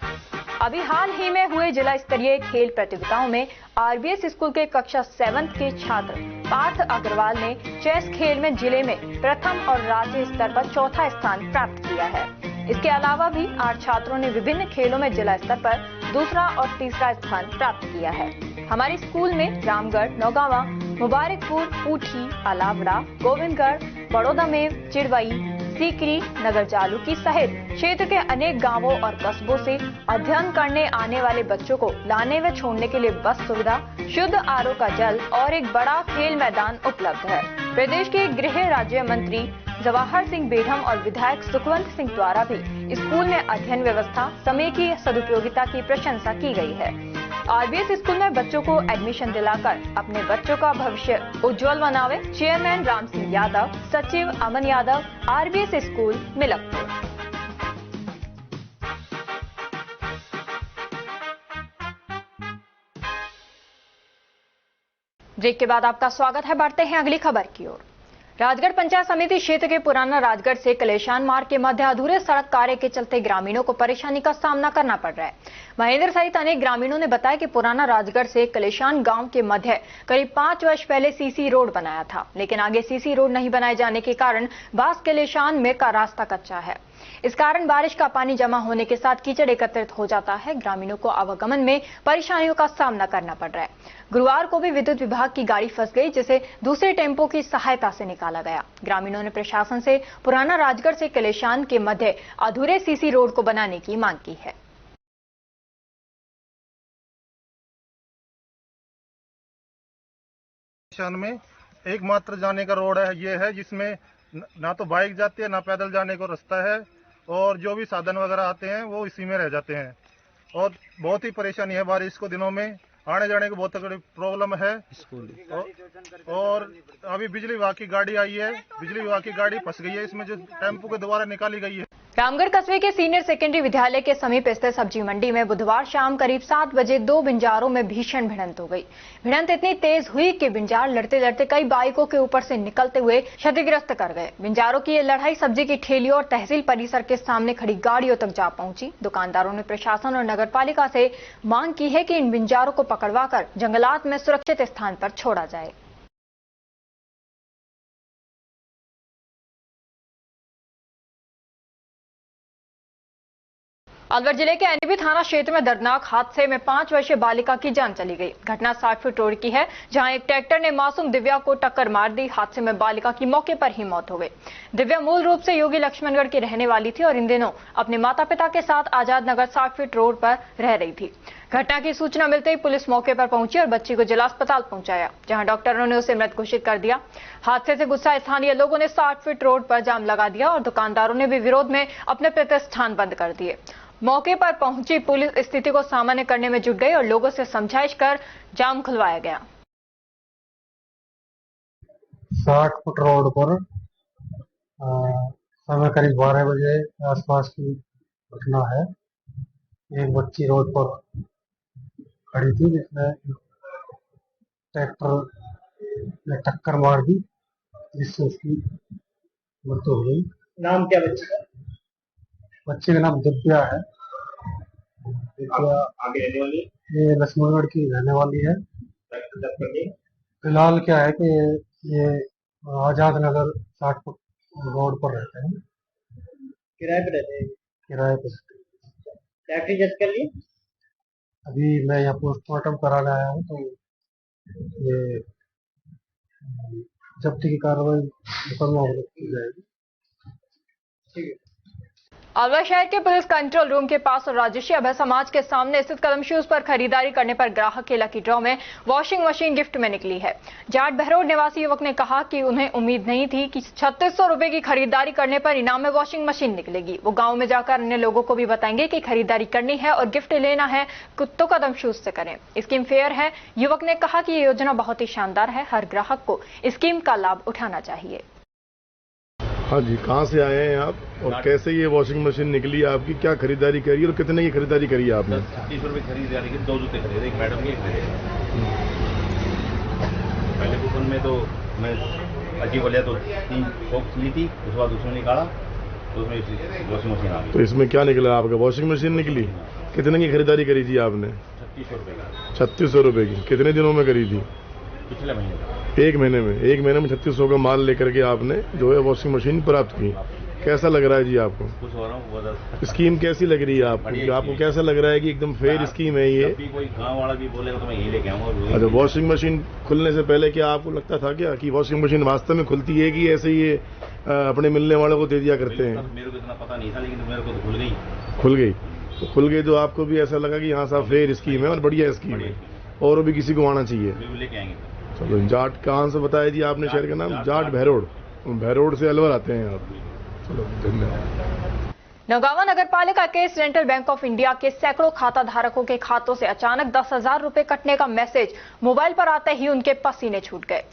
अभी हाल ही में हुए जिला स्तरीय खेल प्रतियोगिताओं में आरबीएस स्कूल के कक्षा 7th के छात्र पार्थ अग्रवाल ने चेस खेल में जिले में प्रथम और राज्य स्तर पर चौथा स्थान प्राप्त किया है। इसके अलावा भी 8 छात्रों ने विभिन्न खेलों में जिला स्तर पर दूसरा और तीसरा स्थान प्राप्त किया है। हमारे स्कूल में रामगढ़, नौगावा, मुबारकपुर, ऊठी, अलावड़ा, गोविंदगढ़, बड़ौदामेव, चिड़वई, सीकरी, नगर जालूकी सहित क्षेत्र के अनेक गांवों और कस्बों से अध्ययन करने आने वाले बच्चों को लाने व छोड़ने के लिए बस सुविधा, शुद्ध आरओ का जल और एक बड़ा खेल मैदान उपलब्ध है। प्रदेश के गृह राज्य मंत्री जवाहर सिंह बेढम और विधायक सुखवंत सिंह द्वारा भी स्कूल में अध्ययन व्यवस्था, समय की सदुपयोगिता की प्रशंसा की गई है। आरबीएस स्कूल में बच्चों को एडमिशन दिलाकर अपने बच्चों का भविष्य उज्जवल बनावे। चेयरमैन राम सिंह यादव, सचिव Aman Yadav, RBS school Milakpur. Break के बाद आपका स्वागत है। बढ़ते हैं अगली खबर की ओर। राजगढ़ पंचायत समिति क्षेत्र के पुराना राजगढ़ से कलेशान मार्ग के मध्य अधूरे सड़क कार्य के चलते ग्रामीणों को परेशानी का सामना करना पड़ रहा है। महेंद्र सहित अनेक ग्रामीणों ने बताया कि पुराना राजगढ़ से कलेशान गांव के मध्य करीब 5 वर्ष पहले सीसी रोड बनाया था, लेकिन आगे सीसी रोड नहीं बनाए जाने के कारण बास कलेशान में का रास्ता कच्चा है। इस कारण बारिश का पानी जमा होने के साथ कीचड़ एकत्रित हो जाता है। ग्रामीणों को आवागमन में परेशानियों का सामना करना पड़ रहा है। गुरुवार को भी विद्युत विभाग की गाड़ी फंस गई, जिसे दूसरे टेम्पो की सहायता से निकाला गया। ग्रामीणों ने प्रशासन से पुराना राजगढ़ से कलेशान के मध्य अधूरे सीसी रोड को बनाने की मांग की है। में एकमात्र जाने का रोड है, ये है जिसमें ना तो बाइक जाती है ना पैदल जाने को रास्ता है, और जो भी साधन वगैरह आते हैं वो इसी में रह जाते हैं और बहुत ही परेशानी है। बारिश को दिनों में आने जाने की बहुत तकलीफ प्रॉब्लम है। और अभी बिजली विभाग की गाड़ी आई है, बिजली विभाग की गाड़ी फंस गई है इसमें, जो टेम्पो के द्वारा निकाली गई है। रामगढ़ कस्बे के सीनियर सेकेंडरी विद्यालय के समीप स्थित सब्जी मंडी में बुधवार शाम करीब 7 बजे 2 बिंजारों में भीषण भिड़ंत हो गई। भिड़ंत इतनी तेज हुई कि बिंजार लड़ते लड़ते कई बाइकों के ऊपर से निकलते हुए क्षतिग्रस्त कर गए। बिंजारों की ये लड़ाई सब्जी की ठेलियों और तहसील परिसर के सामने खड़ी गाड़ियों तक जा पहुंची। दुकानदारों ने प्रशासन और नगर पालिका से मांग की है कि इन बिंजारों को पकड़वाकर जंगलात में सुरक्षित स्थान पर छोड़ा जाए। अलवर जिले के एनडीबी थाना क्षेत्र में दर्दनाक हादसे में 5 वर्षीय बालिका की जान चली गई। घटना 60 फीट रोड की है, जहां एक ट्रैक्टर ने मासूम दिव्या को टक्कर मार दी। हादसे में बालिका की मौके पर ही मौत हो गई। दिव्या मूल रूप से योगी लक्ष्मणगढ़ की रहने वाली थी और इन दिनों अपने माता पिता के साथ आजाद नगर 60 फीट रोड पर रह रही थी। घटना की सूचना मिलते ही पुलिस मौके पर पहुंची और बच्ची को जिला अस्पताल पहुंचाया, जहां डॉक्टरों ने उसे मृत घोषित कर दिया। हादसे से गुस्सा स्थानीय लोगों ने 60 फीट रोड पर जाम लगा दिया और दुकानदारों ने भी विरोध में अपने प्रतिष्ठान बंद कर दिए। मौके पर पहुंची पुलिस स्थिति को सामान्य करने में जुट गई और लोगों से समझाइश कर जाम खुलवाया गया। 60 फुट रोड पर समय करीब 12 बजे आसपास की घटना है। एक बच्ची रोड पर खड़ी थी, जिसने ट्रैक्टर ने टक्कर मार दी, जिससे उसकी मृत्यु हो गई। नाम क्या बच्ची का? बच्चे का नाम दिव्या है। आगे रहने वाली? ये लक्ष्मणगढ़ की रहने वाली है। फिलहाल क्या है कि ये आजाद नगर 60 फुट रोड पर रहते हैं। किराए पे रहते हैं? किराए पे। ट्रैक्टर जब्त कर लिए? अभी मैं यहाँ पोस्टमार्टम कराने आया हूँ, तो ये जब्ती की कार्रवाई मुकदमा की जाएगी। ठीक है। अलवर शहर के पुलिस कंट्रोल रूम के पास और राजर्षि अभय समाज के सामने स्थित कदम शूज पर खरीदारी करने पर ग्राहक के लकी ड्रॉ में वॉशिंग मशीन गिफ्ट में निकली है। जाट बहरोड निवासी युवक ने कहा कि उन्हें उम्मीद नहीं थी कि 3600 रुपए की खरीदारी करने पर इनाम में वॉशिंग मशीन निकलेगी। वो गांव में जाकर अन्य लोगों को भी बताएंगे कि खरीदारी करनी है और गिफ्ट लेना है तो कदम शूज से करें। स्कीम फेयर है। युवक ने कहा कि ये योजना बहुत ही शानदार है, हर ग्राहक को स्कीम का लाभ उठाना चाहिए। हाँ जी, कहाँ से आए हैं आप और कैसे ये वॉशिंग मशीन निकली है आपकी? क्या खरीदारी करी है और कितने की खरीदारी करी है आपने? 30 रुपये खरीदारी की, 2 जूते खरीदे, एक मैडम के, एक मेरे। पहले कूपन में तो मैं अजीब बोलिया तो 3 बॉक्स ली थी, उसके बाद उसमें निकाला तो उसमें वॉशिंग मशीन आ गई। तो इसमें क्या निकला आपका? वॉशिंग मशीन निकली। कितने की खरीदारी करी थी आपने? 3600 रुपये का। 3600 रुपये की। कितने दिनों में करी थी? पिछले महीने का। एक महीने में। एक महीने में 3600 का माल लेकर के आपने जो है वॉशिंग मशीन प्राप्त की। कैसा लग रहा है जी आपको? खुश हो रहा हूँ बहुत। स्कीम कैसी लग रही है आपको? आपको कैसा लग रहा है कि एकदम फेयर स्कीम है ये? कोई गाँव वाला भी बोलेगा तो मैं यही लेके आऊँगा। अच्छा, वॉशिंग मशीन खुलने से पहले क्या आपको लगता था क्या कि वॉशिंग मशीन वास्तव में खुलती है कि ऐसे ये अपने मिलने वालों को दे दिया करते हैं? मेरे को इतना पता नहीं था, लेकिन मेरे को तो खुल गई। खुल गई तो आपको भी ऐसा लगा कि हाँ साहब फेयर स्कीम है और बढ़िया स्कीम है और भी किसी को आना चाहिए। लेके आएंगे। चलो, जाट कहाँ से बताया जी आपने शहर का नाम? जाट भैरोड से अलवर आते हैं आप। चलो, धन्यवाद। नौगावा नगरपालिका के सेंट्रल बैंक ऑफ इंडिया के सैकड़ों खाता धारकों के खातों से अचानक 10,000 रुपए कटने का मैसेज मोबाइल पर आते ही उनके पसीने छूट गए।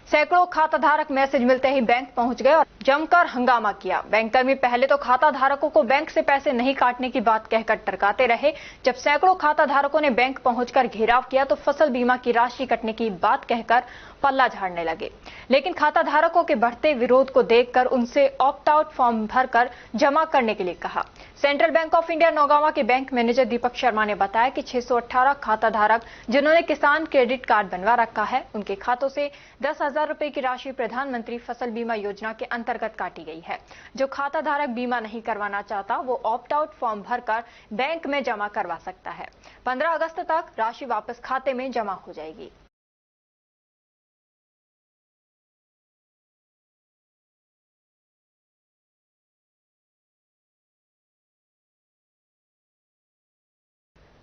सैकड़ों खाता धारक मैसेज मिलते ही बैंक पहुंच गए और जमकर हंगामा किया। बैंककर्मी पहले तो खाता धारकों को बैंक से पैसे नहीं काटने की बात कहकर टरकाते रहे। जब सैकड़ों खाता धारकों ने बैंक पहुंचकर घेराव किया तो फसल बीमा की राशि कटने की बात कहकर पल्ला झाड़ने लगे। लेकिन खाता धारकों के बढ़ते विरोध को देखकर उनसे ऑप्ट आउट फॉर्म भरकर जमा करने के लिए कहा। Central bank of India Naugawa के बैंक मैनेजर दीपक शर्मा ने बताया कि 618 खाता धारक जिन्होंने किसान क्रेडिट कार्ड बनवा रखा है, उनके खातों से 10,000 रुपए की राशि प्रधानमंत्री फसल बीमा योजना के अंतर्गत काटी गई है। जो खाता धारक बीमा नहीं करवाना चाहता वो ऑप्ट आउट फॉर्म भरकर बैंक में जमा करवा सकता है। 15 अगस्त तक राशि वापस खाते में जमा हो जाएगी।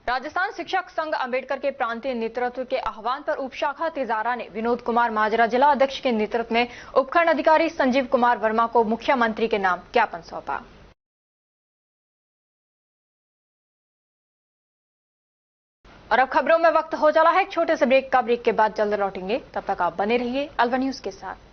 राजस्थान शिक्षक संघ अंबेडकर के प्रांतीय नेतृत्व के आह्वान पर उपशाखा तिजारा ने विनोद कुमार माजरा जिला अध्यक्ष के नेतृत्व में उपखंड अधिकारी संजीव कुमार वर्मा को मुख्यमंत्री के नाम ज्ञापन सौंपा। और अब खबरों में वक्त हो चला है एक छोटे से ब्रेक का। ब्रेक के बाद जल्द लौटेंगे, तब तक आप बने रहिए अलवर न्यूज के साथ।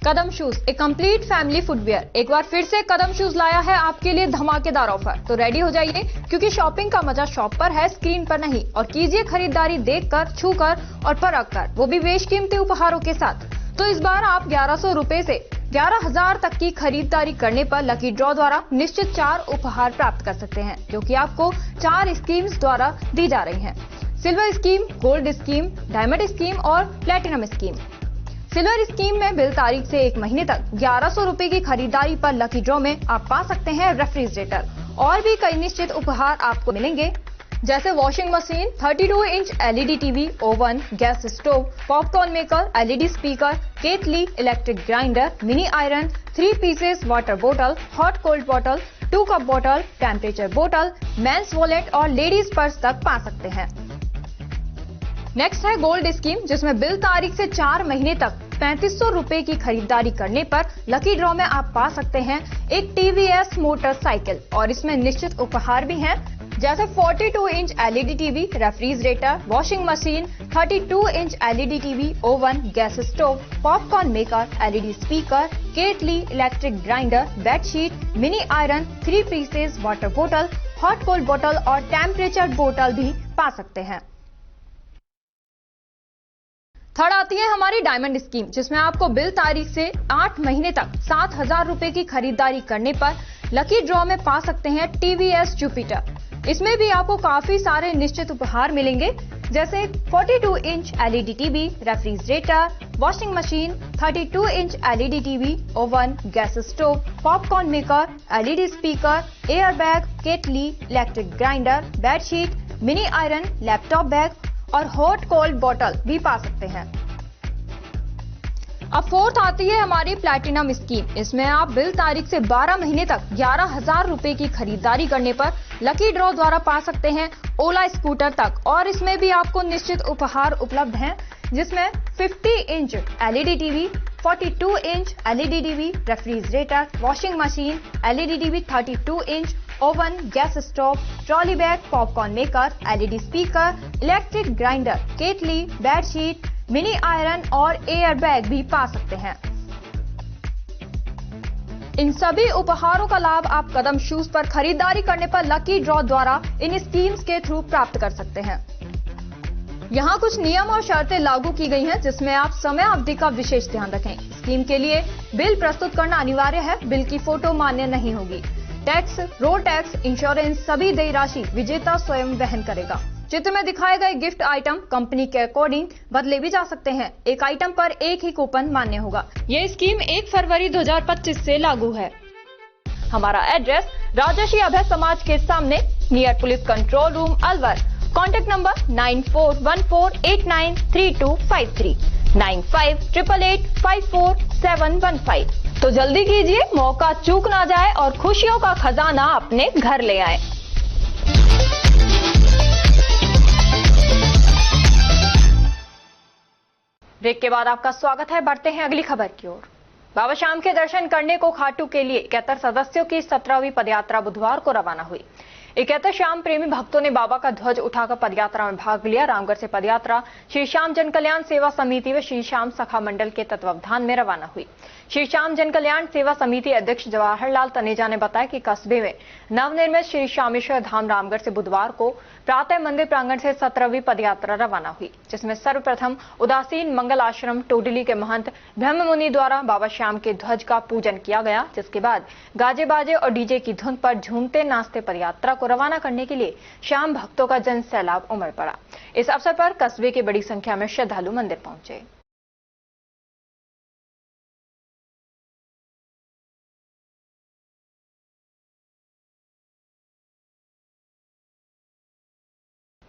कदम शूज, एक कंप्लीट फैमिली फुटवियर, एक बार फिर से कदम शूज लाया है आपके लिए धमाकेदार ऑफर। तो रेडी हो जाइए क्योंकि शॉपिंग का मजा शॉप पर है, स्क्रीन पर नहीं। और कीजिए खरीदारी देखकर, छूकर और परख कर, वो भी बेशकीमती उपहारों के साथ। तो इस बार आप 1100 रुपए से 11,000 तक की खरीदारी करने पर लकी ड्रॉ द्वारा निश्चित 4 उपहार प्राप्त कर सकते हैं, जो कि आपको 4 स्कीम्स द्वारा दी जा रही हैं। Silver scheme, gold scheme, diamond scheme और प्लेटिनम स्कीम। सिल्वर स्कीम में बिल तारीख से 1 महीने तक 1100 रुपए की खरीदारी पर लकी ड्रॉ में आप पा सकते हैं रेफ्रिजरेटर और भी कई निश्चित उपहार आपको मिलेंगे, जैसे washing machine, 32 inch LED TV, oven, gas stove, popcorn maker, LED speaker, kettle, electric grinder, mini iron, 3 pieces water बोतल, हॉट कोल्ड बोतल, 2 कप बोतल, टेम्परेचर बोतल, मेंस वॉलेट और लेडीज पर्स तक पा सकते हैं। नेक्स्ट है गोल्ड स्कीम, जिसमें बिल तारीख से 4 महीने तक 3500 रुपए की खरीदारी करने पर लकी ड्रॉ में आप पा सकते हैं एक टीवीएस मोटरसाइकिल और इसमें निश्चित उपहार भी हैं, जैसे 42 inch LED TV, refrigerator, washing machine, 32 inch LED TV, oven, gas stove, popcorn maker, LED speaker, kettle, electric grinder, bedsheet, mini iron, 3 pieces water बोतल, हॉट कोल्ड बोतल और टेम्परेचर बोतल भी पा सकते हैं। थर्ड आती है हमारी डायमंड स्कीम, जिसमें आपको बिल तारीख से 8 महीने तक 7,000 रुपए की खरीदारी करने पर लकी ड्रॉ में पा सकते हैं टीवीएस जुपिटर। इसमें भी आपको काफी सारे निश्चित उपहार मिलेंगे, जैसे 42 inch LED TV, refrigerator, washing machine, 32 inch LED TV, oven, gas stove, popcorn maker, LED speaker, air bag, kettle, electric grinder, bedsheet, mini iron, laptop bag और हॉट कोल्ड बोतल भी पा सकते हैं। अब फोर्थ आती है हमारी प्लैटिनम स्कीम। इसमें आप बिल तारीख से 12 महीने तक 11,000 रुपए की खरीदारी करने पर लकी ड्रॉ द्वारा पा सकते हैं ओला स्कूटर तक और इसमें भी आपको निश्चित उपहार उपलब्ध हैं, जिसमें 50 inch LED TV, 42 inch LED TV, refrigerator, washing machine, LED TV, 32 inch, oven, gas stove, trolley bag, popcorn maker, LED speaker, electric grinder, kettle, bedsheet, mini iron और एयर बैग भी पा सकते हैं। इन सभी उपहारों का लाभ आप कदम शूज पर खरीदारी करने पर लकी ड्रॉ द्वारा इन स्कीम्स के थ्रू प्राप्त कर सकते हैं। यहाँ कुछ नियम और शर्तें लागू की गई हैं, जिसमें आप समय अवधि का विशेष ध्यान रखें। स्कीम के लिए बिल प्रस्तुत करना अनिवार्य है, बिल की फोटो मान्य नहीं होगी। टैक्स, रोड टैक्स, इंश्योरेंस सभी देय राशि विजेता स्वयं वहन करेगा। चित्र में दिखाए गए गिफ्ट आइटम कंपनी के अकॉर्डिंग बदले भी जा सकते हैं। एक आइटम पर एक ही कूपन मान्य होगा। ये स्कीम 1 फरवरी 2025 से लागू है। हमारा एड्रेस राजर्षि अभय समाज के सामने, near police control room, Alwar. Contact number 9414893253, 9588854715। तो जल्दी कीजिए, मौका चूक ना जाए और खुशियों का खजाना अपने घर ले आए। ब्रेक के बाद आपका स्वागत है। बढ़ते हैं अगली खबर की ओर। बाबा श्याम के दर्शन करने को खाटू के लिए 71 सदस्यों की 17वीं पदयात्रा बुधवार को रवाना हुई। 71 श्याम प्रेमी भक्तों ने बाबा का ध्वज उठाकर पदयात्रा में भाग लिया। रामगढ़ से पदयात्रा श्री श्याम जन कल्याण सेवा समिति व श्री श्याम सखा मंडल के तत्वावधान में रवाना हुई। श्री श्याम जन कल्याण सेवा समिति अध्यक्ष जवाहरलाल तनेजा ने बताया कि कस्बे में नवनिर्मित श्री श्यामेश्वर धाम रामगढ़ से बुधवार को प्रातः मंदिर प्रांगण से 17वीं पदयात्रा रवाना हुई, जिसमें सर्वप्रथम उदासीन मंगल आश्रम टोडली के महंत ब्रह्म मुनि द्वारा बाबा श्याम के ध्वज का पूजन किया गया, जिसके बाद गाजे बाजे और डीजे की धुन पर झूमते नाचते पदयात्रा को रवाना करने के लिए श्याम भक्तों का जन सैलाब उमड़ पड़ा। इस अवसर पर कस्बे की बड़ी संख्या में श्रद्धालु मंदिर पहुंचे।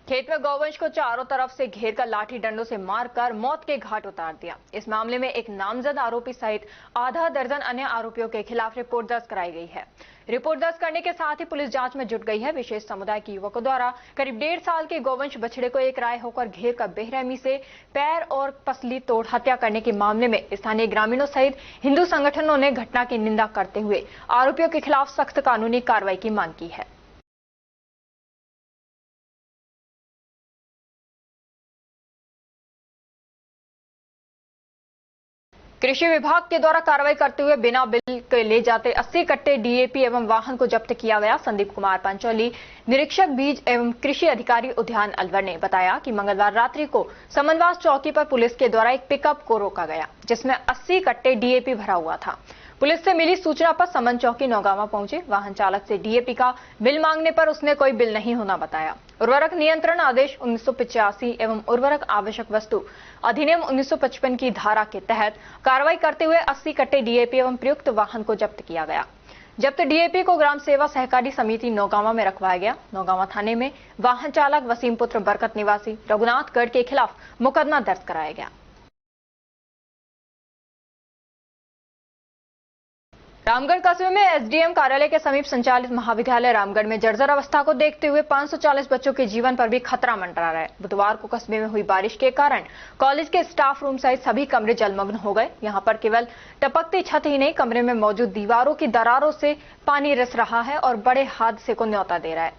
खेत में गौवंश को चारों तरफ से घेरकर लाठी डंडों से मारकर मौत के घाट उतार दिया। इस मामले में एक नामजद आरोपी सहित आधा दर्जन अन्य आरोपियों के खिलाफ रिपोर्ट दर्ज कराई गई है। रिपोर्ट दर्ज करने के साथ ही पुलिस जांच में जुट गई है। विशेष समुदाय के युवकों द्वारा करीब 1.5 साल के गौवंश बछड़े को एक राय होकर घेर कर बेरहमी से पैर और पसली तोड़ हत्या करने के मामले में स्थानीय ग्रामीणों सहित हिंदू संगठनों ने घटना की निंदा करते हुए आरोपियों के खिलाफ सख्त कानूनी कार्रवाई की मांग की है। कृषि विभाग के द्वारा कार्रवाई करते हुए बिना बिल के ले जाते 80 कट्टे डीएपी एवं वाहन को जब्त किया गया। संदीप कुमार पंचौली, निरीक्षक बीज एवं कृषि अधिकारी उद्यान अलवर ने बताया कि मंगलवार रात्रि को समनवास चौकी पर पुलिस के द्वारा एक पिकअप को रोका गया, जिसमें 80 कट्टे डीएपी भरा हुआ था। पुलिस से मिली सूचना पर समन चौकी नौगावा पहुंचे। वाहन चालक से डीएपी का बिल मांगने पर उसने कोई बिल नहीं होना बताया। उर्वरक नियंत्रण आदेश 1985 एवं उर्वरक आवश्यक वस्तु अधिनियम 1955 की धारा के तहत कार्रवाई करते हुए 80 कट्टे डीएपी एवं प्रयुक्त वाहन को जब्त किया गया। जब्त डीएपी को ग्राम सेवा सहकारी समिति नौगावा में रखवाया गया। नौगावा थाने में वाहन चालक वसीम पुत्र बरकत निवासी रघुनाथगढ़ के खिलाफ मुकदमा दर्ज कराया गया। रामगढ़ कस्बे में एसडीएम कार्यालय के समीप संचालित महाविद्यालय रामगढ़ में जर्जर अवस्था को देखते हुए 540 बच्चों के जीवन पर भी खतरा मंडरा रहा है। बुधवार को कस्बे में हुई बारिश के कारण कॉलेज के स्टाफ रूम सहित सभी कमरे जलमग्न हो गए। यहां पर केवल टपकती छत ही नहीं, कमरे में मौजूद दीवारों की दरारों से पानी रिस रहा है और बड़े हादसे को न्योता दे रहा है।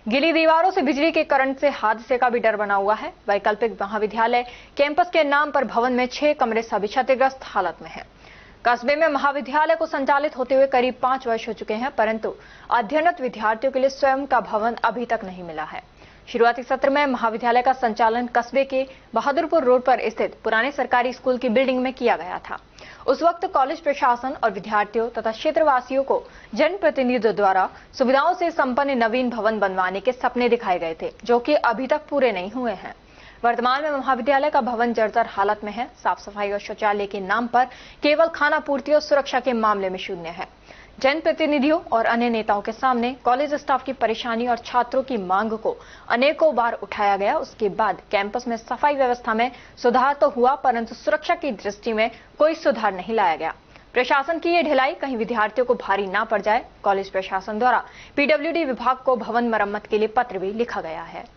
गिली दीवारों से बिजली के करंट से हादसे का भी डर बना हुआ है। वैकल्पिक महाविद्यालय कैंपस के नाम पर भवन में 6 कमरे सभी क्षतिग्रस्त हालत में है। कस्बे में महाविद्यालय को संचालित होते हुए करीब 5 वर्ष हो चुके हैं, परंतु अध्ययनरत विद्यार्थियों के लिए स्वयं का भवन अभी तक नहीं मिला है। शुरुआती सत्र में महाविद्यालय का संचालन कस्बे के बहादुरपुर रोड पर स्थित पुराने सरकारी स्कूल की बिल्डिंग में किया गया था। उस वक्त कॉलेज प्रशासन और विद्यार्थियों तथा क्षेत्रवासियों को जनप्रतिनिधियों द्वारा सुविधाओं से संपन्न नवीन भवन बनवाने के सपने दिखाए गए थे, जो कि अभी तक पूरे नहीं हुए हैं। वर्तमान में महाविद्यालय का भवन जर्जर हालत में है। साफ सफाई और शौचालय के नाम पर केवल खाना पूर्ति और सुरक्षा के मामले में शून्य है। जनप्रतिनिधियों और अन्य नेताओं के सामने कॉलेज स्टाफ की परेशानी और छात्रों की मांग को अनेकों बार उठाया गया। उसके बाद कैंपस में सफाई व्यवस्था में सुधार तो हुआ, परंतु सुरक्षा की दृष्टि में कोई सुधार नहीं लाया गया। प्रशासन की ये ढिलाई कहीं विद्यार्थियों को भारी ना पड़ जाए। कॉलेज प्रशासन द्वारा पीडब्ल्यूडी विभाग को भवन मरम्मत के लिए पत्र भी लिखा गया है।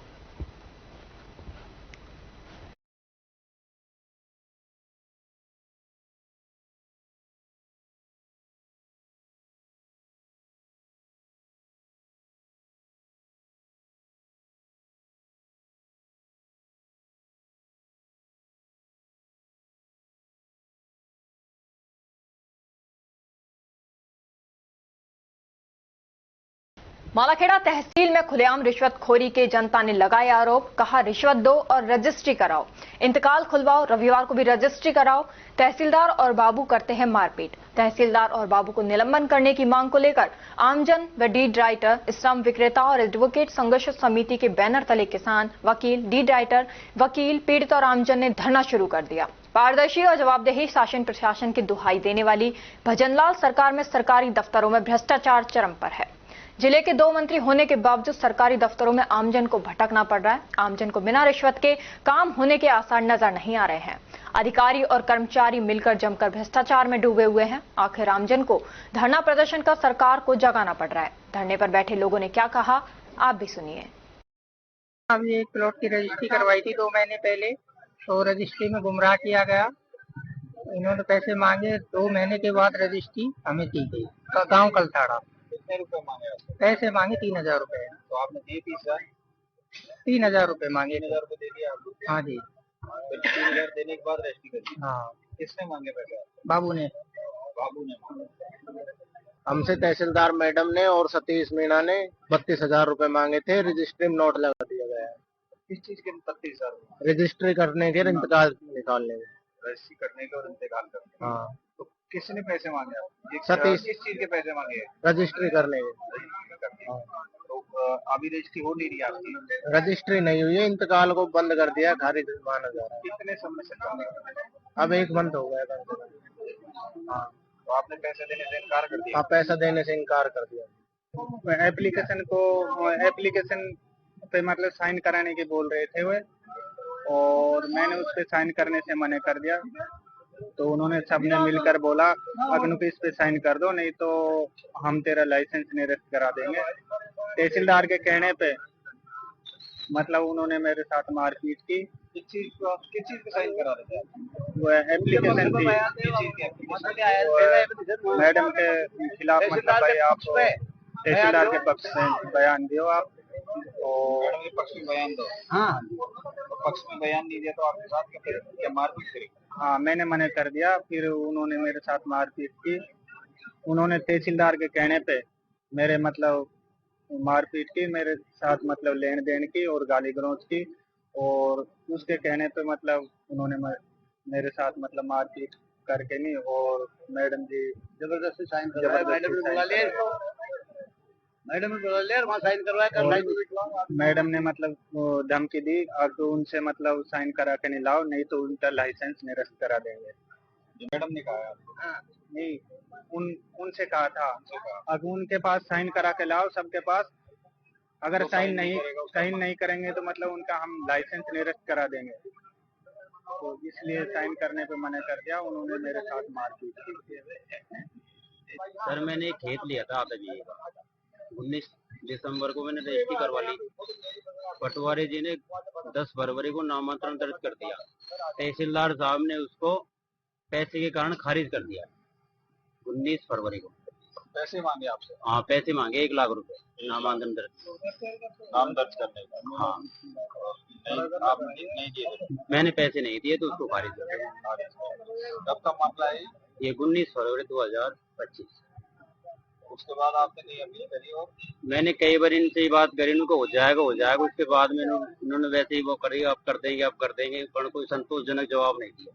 मालाखेड़ा तहसील में खुलेआम रिश्वतखोरी के जनता ने लगाए आरोप, कहा रिश्वत दो और रजिस्ट्री कराओ, इंतकाल खुलवाओ, रविवार को भी रजिस्ट्री कराओ। तहसीलदार और बाबू करते हैं मारपीट। तहसीलदार और बाबू को निलंबन करने की मांग को लेकर आमजन व डीड राइटर, स्टाम्प विक्रेता और एडवोकेट संघर्ष समिति के बैनर तले किसान, वकील, डीड राइटर, वकील, पीड़ित और आमजन ने धरना शुरू कर दिया। पारदर्शी और जवाबदेही शासन प्रशासन की दुहाई देने वाली भजनलाल सरकार में सरकारी दफ्तरों में भ्रष्टाचार चरम पर है। जिले के 2 मंत्री होने के बावजूद सरकारी दफ्तरों में आमजन को भटकना पड़ रहा है। आमजन को बिना रिश्वत के काम होने के आसार नजर नहीं आ रहे हैं। अधिकारी और कर्मचारी मिलकर जमकर भ्रष्टाचार में डूबे हुए हैं। आखिर आमजन को धरना प्रदर्शन कर सरकार को जगाना पड़ रहा है। धरने पर बैठे लोगों ने क्या कहा, आप भी सुनिए। अभी एक प्लॉट की रजिस्ट्री करवाई थी 2 महीने पहले, तो रजिस्ट्री में गुमराह किया गया। इन्होंने पैसे मांगे, 2 महीने के बाद रजिस्ट्री हमें दी गई। गाँव कलथाड़ा। कितने रुपए मांगे आपसे? पैसे मांगे 3000 रुपए। तो आपने दिए 30,000? 3000 रुपए मांगे। 3000 रुपए दे दिया आपको? हाँ जी। फिर 3000 देने के बाद रजिस्ट्री कर दी? हाँ। किसने मांगे पैसे? बाबू ने। बाबू ने मांगे। हमसे तहसीलदार मैडम ने और सतीश मीणा ने 32,000 रुपए मांगे थे। रजिस्ट्री में नोट लगा दिया गया है। किस चीज के 32,000? रजिस्ट्री करने के, इंतकाल निकालने के। रजिस्ट्री करने के और इंतकाल करने के। हाँ। तो किसने पैसे मांगे आपको? सतीश। किस चीज के पैसे मांगे? रजिस्ट्री करने के। तो अभी रजिस्ट्री हो नहीं रही आपकी? रजिस्ट्री नहीं हुई है, इंतकाल को बंद कर दिया, खारिज माना जा रहा है। कितने समय से काम कर रहे हैं? अब 1 मंथ हो गया कम से कम। हाँ। तो आपने पैसे देने से इनकार कर दिया? हाँ, पैसा देने से इनकार कर दिया। एप्लीकेशन पे मतलब साइन कराने के बोल रहे थे वे, और मैंने उस पे साइन करने से मना कर दिया। तो उन्होंने सबने मिलकर बोला अग्नु पे इस पे साइन कर दो, नहीं तो हम तेरा लाइसेंस निरस्त करा देंगे। तहसीलदार के कहने पे मतलब उन्होंने मेरे साथ मारपीट की। किस चीज पे साइन करा रहे थे? वो एप्लीकेशन थी मैडम के खिलाफ, मतलब भाई आप तहसीलदार के पक्ष में बयान दियो आप, और मैडम के पक्ष में बयान दो। हाँ, तो पक्ष में बयान नहीं दिया तो आपके साथ क्या मारपीट करी? हाँ, मैंने मना कर दिया। फिर उन्होंने मेरे साथ मारपीट की। उन्होंने तहसीलदार के कहने पे मेरे मतलब मारपीट की, मेरे साथ मतलब लेन देन की और गाली गलौज की, और उसके कहने पे मतलब उन्होंने मेरे साथ मतलब मारपीट करके नहीं, और मैडम जी जबरदस्ती साइन करवाया। मैडम ने बोला ले वहाँ साइन करवाया। मैडम ने मतलब धमकी दी, अब तो उनसे मतलब साइन करा के नहीं लाओ, नहीं तो उनका लाइसेंस निरस्त करा देंगे। मैडम ने कहा आपको? नहीं, उनसे कहा था। अब उनके पास साइन करा के लाओ, सबके पास। अगर साइन नहीं करेंगे तो मतलब उनका हम लाइसेंस निरस्त करा देंगे। तो इसलिए साइन करने पे मना कर दिया। उन्होंने मेरे साथ मारपीट की। सर मैंने एक खेत लिया था आधा बीघे का, 19 दिसंबर को मैंने रजिस्ट्री करवा ली। पटवारी जी ने 10 फरवरी को नामांतरण दर्ज कर दिया। तहसीलदार साहब ने उसको पैसे के कारण खारिज कर दिया 19 फरवरी को। पैसे मांगे आपसे? हाँ, पैसे मांगे 1 लाख रुपए नामांतरण नाम दर्ज करने का। हाँ। आप नहीं दिए? मैंने पैसे नहीं दिए तो उसको खारिज कर दिया। कब का मामला है? ये 19 फरवरी 2025। उसके बाद आपने नहीं अपील करी? और मैंने कई बार इनसे ही बात करी, उनको हो जाएगा। उसके बाद में उन्होंने वैसे ही वो करी, आप कर देंगे, पर कोई संतोषजनक जवाब नहीं दिया।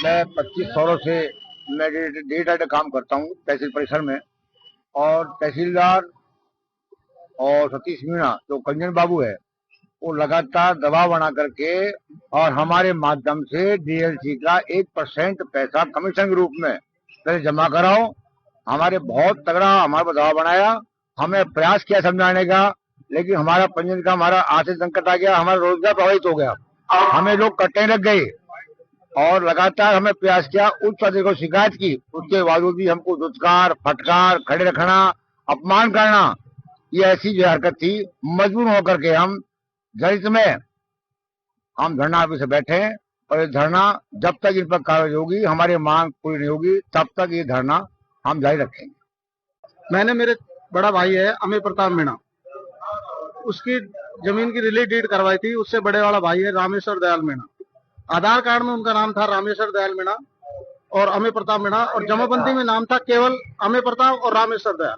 मैं 25 सालों से मैं डे टाइम काम करता हूँ तहसील परिसर में, और तहसीलदार और सतीश मीणा जो कंजन बाबू है, वो लगातार दबाव बना करके और हमारे माध्यम से डीएलसी का 1% पैसा कमीशन के रूप में पहले जमा कराओ। हमारे बहुत तगड़ा हमारे पर दबाव बनाया। हमें प्रयास किया समझाने का, लेकिन हमारा पंजीयन का हमारा आर्थिक संकट आ गया, हमारा रोजगार प्रभावित हो गया, हमें लोग कटने लग गए, और लगातार हमें प्रयास किया, उच्च अधिकारी को शिकायत की, उसके बावजूद भी हमको दुत्कार, फटकार, खड़े रखना, अपमान करना, ये ऐसी जो हरकत थी। मजबूर होकर के हम जरित में हम धरना ऑफिस से बैठे, और ये धरना जब तक इन पर कार्रवाई होगी, हमारी मांग पूरी नहीं होगी, तब तक ये धरना हम जारी रखेंगे। मैंने, मेरे बड़ा भाई है अमित प्रताप मीणा, उसकी जमीन की रिलीज डीड करवाई थी। उससे बड़े वाला भाई है रामेश्वर दयाल मीणा। आधार कार्ड में उनका नाम था रामेश्वर दयाल मीणा और अमित प्रताप मीणा, और जमाबंदी में नाम था केवल अमित प्रताप और रामेश्वर दयाल।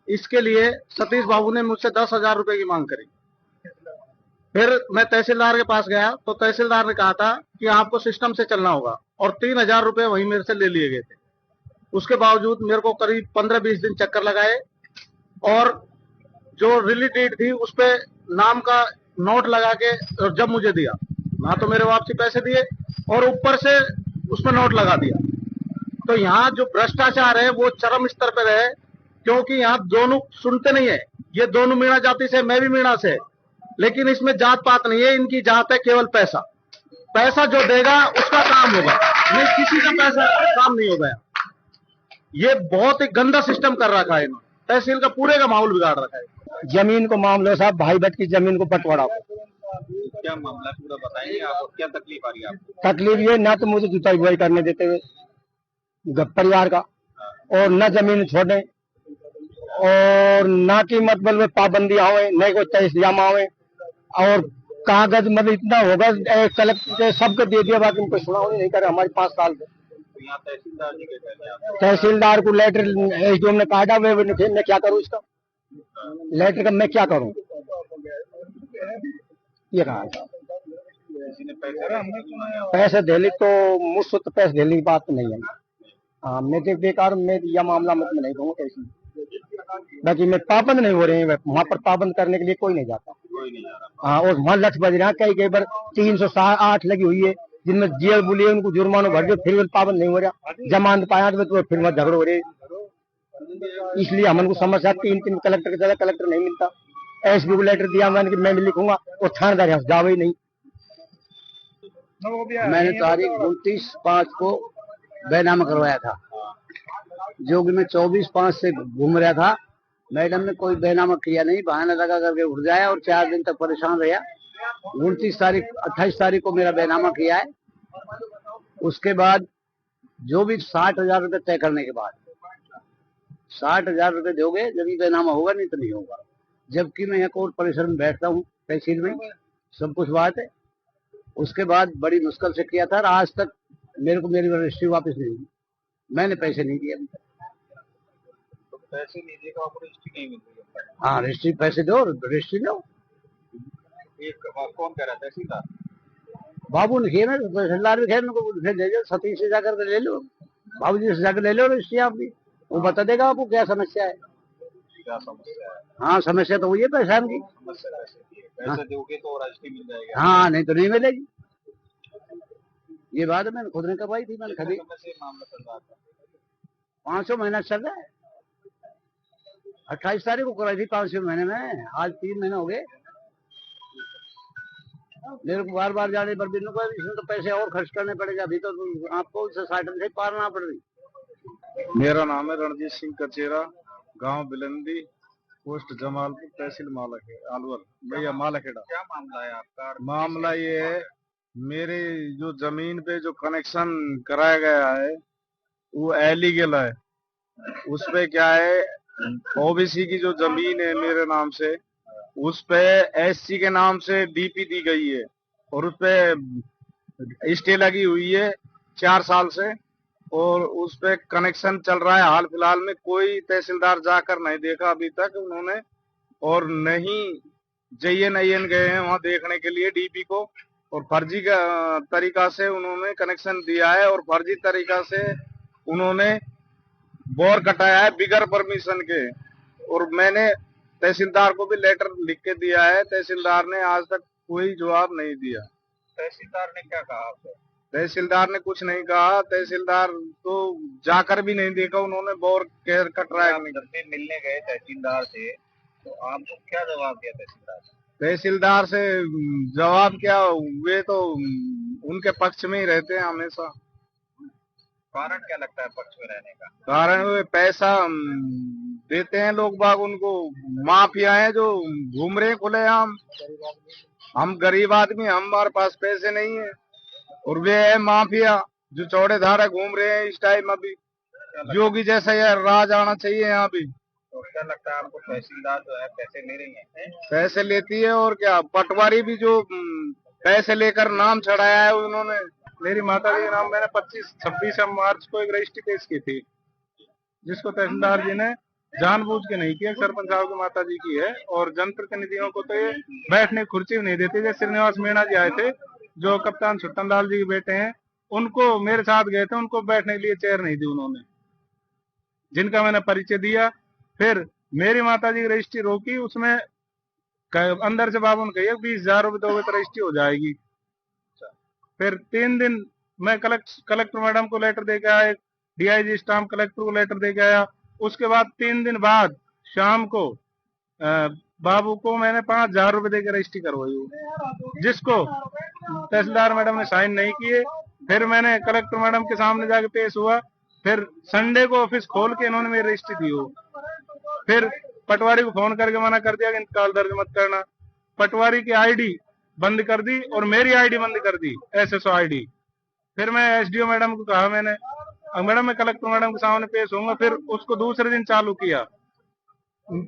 इसके लिए सतीश बाबू ने मुझसे 10,000 रुपए की मांग करी। फिर मैं तहसीलदार के पास गया तो तहसीलदार ने कहा था कि आपको सिस्टम से चलना होगा, और 3,000 रुपए वहीं मेरे से ले लिए गए थे। उसके बावजूद मेरे को करीब 15-20 दिन चक्कर लगाए, और जो रिलीज डीड थी उस पे नाम का नोट लगा के जब मुझे दिया, ना तो मेरे वापसी पैसे दिए और ऊपर से उसमें नोट लगा दिया। तो यहाँ जो भ्रष्टाचार है वो चरम स्तर पर है, क्योंकि यहाँ दोनों सुनते नहीं है। ये दोनों मीणा जाति से, मैं भी मीणा से, लेकिन इसमें जात पात नहीं है। इनकी जात है केवल पैसा। पैसा जो देगा उसका काम होगा, ये किसी का पैसा काम नहीं होगा। ये बहुत ही गंदा सिस्टम कर रखा है इन्होंने, तहसील का पूरे का माहौल बिगाड़ रखा है। जमीन को मामला साहब, भाई बट की जमीन को बंटवारा हो। क्या मामला पूरा बताएंगे आपको, क्या तकलीफ आ रही है आपको? तकलीफ ये, ना तो मुझे जुताई बुआई करने देते हुए परिवार का, और न जमीन छोड़े, और ना की मतलब पाबंदी आवे, न कोई तहसील आवे, और कागज मतलब इतना होगा कलेक्टर सबको दे दिया, बाकी कोई सुनाई नहीं करे हमारे 5 साल से। तो यहाँ तहसीलदार जी के कहते हैं, तहसीलदार को लेटर एसडीएम ने काटा, मैं क्या करूँ इसका लेटर का, मैं क्या करूँ, ये कहा पैसे देने तो मुझसे तो पैसे देने की बात नहीं है। हाँ, मैं तो बेकार, मैं यह मामला मत में नहीं कहूँगा कैसे, बाकी मैं पाबंद नहीं हो रहे हैं वहाँ पर, पाबंद करने के लिए कोई नहीं जाता। हाँ, और वहाँ लक्ष्य बज रहा है, कई बार 308 लगी हुई है, जिनमें जेल बुली है, उनको जुर्माना भर दो, फिर पाबंद नहीं हो रहा। जमानत पाया तो फिर वहाँ झगड़े हो रहे, इसलिए हमको समस्या 3 कलेक्टर के चला, कलेक्टर नहीं मिलता। एसपी को लेटर दिया मैंने कि मैं भी लिखूंगा, और थानेदार यहाँ जावे ही नहीं। मैंने तारीख 29/5 को बैनामा करवाया था, जो कि मैं 24/5 से घूम रहा था। मैडम ने कोई बैनामा किया नहीं, बहाना लगा करके उठ जाया, और 4 दिन तक परेशान रहा। 28 तारीख को मेरा बैनामा किया है। उसके बाद जो भी 60,000 रुपए तय करने के बाद 60,000 रुपए दोगे जब बैनामा होगा, नहीं तो नहीं होगा। जबकि मैं यहाँ कोर्ट परिसर में बैठता हूँ, तहसील में सब कुछ बात है। उसके बाद बड़ी मुश्किल से किया था, और आज तक मेरे को मेरी रजिस्ट्री वापस नहीं हुई। मैंने पैसे नहीं दिए। तो पैसे लीजिए तो आपको रजिस्ट्री नहीं मिल रही है? हाँ, रजिस्ट्री पैसे दो, रजिस्ट्री लो। एक कौन कह रहा है? तहसीलदार बाबू ने किया ना, तहसीलदार भी खैर उनको फिर ले जाओ, सतीश से जाकर ले लो, बाबू जी से जाकर ले लो रजिस्ट्री। आप भी वो बता देगा आपको क्या समस्या है। क्या समस्या है? हाँ, समस्या तो वही है पैसा की। पैसे दोगे तो रजिस्ट्री मिल जाएगी। हाँ, नहीं तो नहीं मिलेगी। ये बात मैंने खुद ने करवाई थी। मैंने कभी मामला चल रहा था, 500 महीना चल रहा है। 28 तारीख को कराई थी 500 महीने में, आज 3 महीने हो गए। मेरे को बार बार जाने पर भी इसमें तो पैसे और खर्च करने पड़ेगा। अभी तो आपको 60 से पारना पड़ रही। मेरा नाम है रणजीत सिंह कचेरा, गांव बिलंदी, पोस्ट जमालपुर, तहसील अलवर, भैया मालाखेड़ा। क्या मामला है आपका? मामला ये है, मेरे जो जमीन पे जो कनेक्शन कराया गया है वो इलीगल है। उस पे क्या है, ओबीसी की जो जमीन है मेरे नाम से, उस पे एससी के नाम से डीपी दी गई है, और उस पे स्टे लगी हुई है 4 साल से, और उस पे कनेक्शन चल रहा है हाल फिलहाल में। कोई तहसीलदार जाकर नहीं देखा अभी तक उन्होंने, और नहीं JN गए हैं वहां देखने के लिए डीपी को, और फर्जी का तरीका से उन्होंने कनेक्शन दिया है, और फर्जी तरीका से उन्होंने बोर कटाया है बिगर परमिशन के। और मैंने तहसीलदार को भी लेटर लिख के दिया है, तहसीलदार ने आज तक कोई जवाब नहीं दिया। तहसीलदार ने क्या कहा आपसे? तहसीलदार ने कुछ नहीं कहा। तहसीलदार तो जाकर भी नहीं देखा उन्होंने, बोर कट रहा है। मिलने गए तहसीलदार से तो आपको क्या जवाब दिया तहसीलदार? तहसीलदार से जवाब क्या, वे तो उनके पक्ष में ही रहते हैं हमेशा। कारण क्या लगता है पक्ष में रहने का? कारण वे पैसा देते हैं लोग बाग उनको। माफिया हैं जो घूम रहे हैं खुलेआम। हम गरीब आदमी, हमारे पास पैसे नहीं है, और वे है माफिया जो चौड़े धारे घूम रहे हैं इस टाइम। अभी योगी जैसा यह राज आना चाहिए यहाँ भी। तो क्या लगता है आपको तहसीलदार जो है पैसे ले रही है? पैसे लेती है, और क्या पटवारी भी जो पैसे लेकर नाम चढ़ाया है उन्होंने। मेरी माता जी के नाम मैंने 26 मार्च को एक रजिस्ट्री पेश की थी, जिसको तहसीलदार जी ने जानबूझ के नहीं किया, सरपंच साहब की माता जी की है। और जनप्रतिनिधियों को तो ये बैठने की कुर्सी भी नहीं देते। जैसे श्रीनिवास मीणा जी आए थे, जो कप्तान छुट्टन लाल जी के बेटे हैं, उनको मेरे साथ गए थे, उनको बैठने के लिए चेयर नहीं दी उन्होंने, जिनका मैंने परिचय दिया। फिर मेरी माता जी की रजिस्ट्री रोकी, उसमें अंदर से बाबू ने कही 20,000 रुपये दोगे तो रजिस्ट्री हो जाएगी। फिर 3 दिन मैं कलेक्टर मैडम को लेटर दे के आया, DIG स्टाम्प कलेक्टर को लेटर दे के आया। उसके बाद 3 दिन बाद शाम को बाबू को मैंने 5,000 रुपये देकर रजिस्ट्री करवाई, जिसको तहसीलदार मैडम ने साइन नहीं किए। फिर मैंने कलेक्टर मैडम के सामने जाके पेश हुआ। फिर संडे को ऑफिस खोल के इन्होंने मेरी रजिस्ट्री दी हो। फिर पटवारी को फोन करके मना कर दिया कि इंतकाल दर्ज मत करना। पटवारी की ID बंद कर दी और मेरी ID बंद कर दी, SSO ID। फिर मैं SDO मैडम को कहा, मैंने मैडम मैं कलेक्टर मैडम के सामने पेश होऊंगा। फिर उसको दूसरे दिन चालू किया।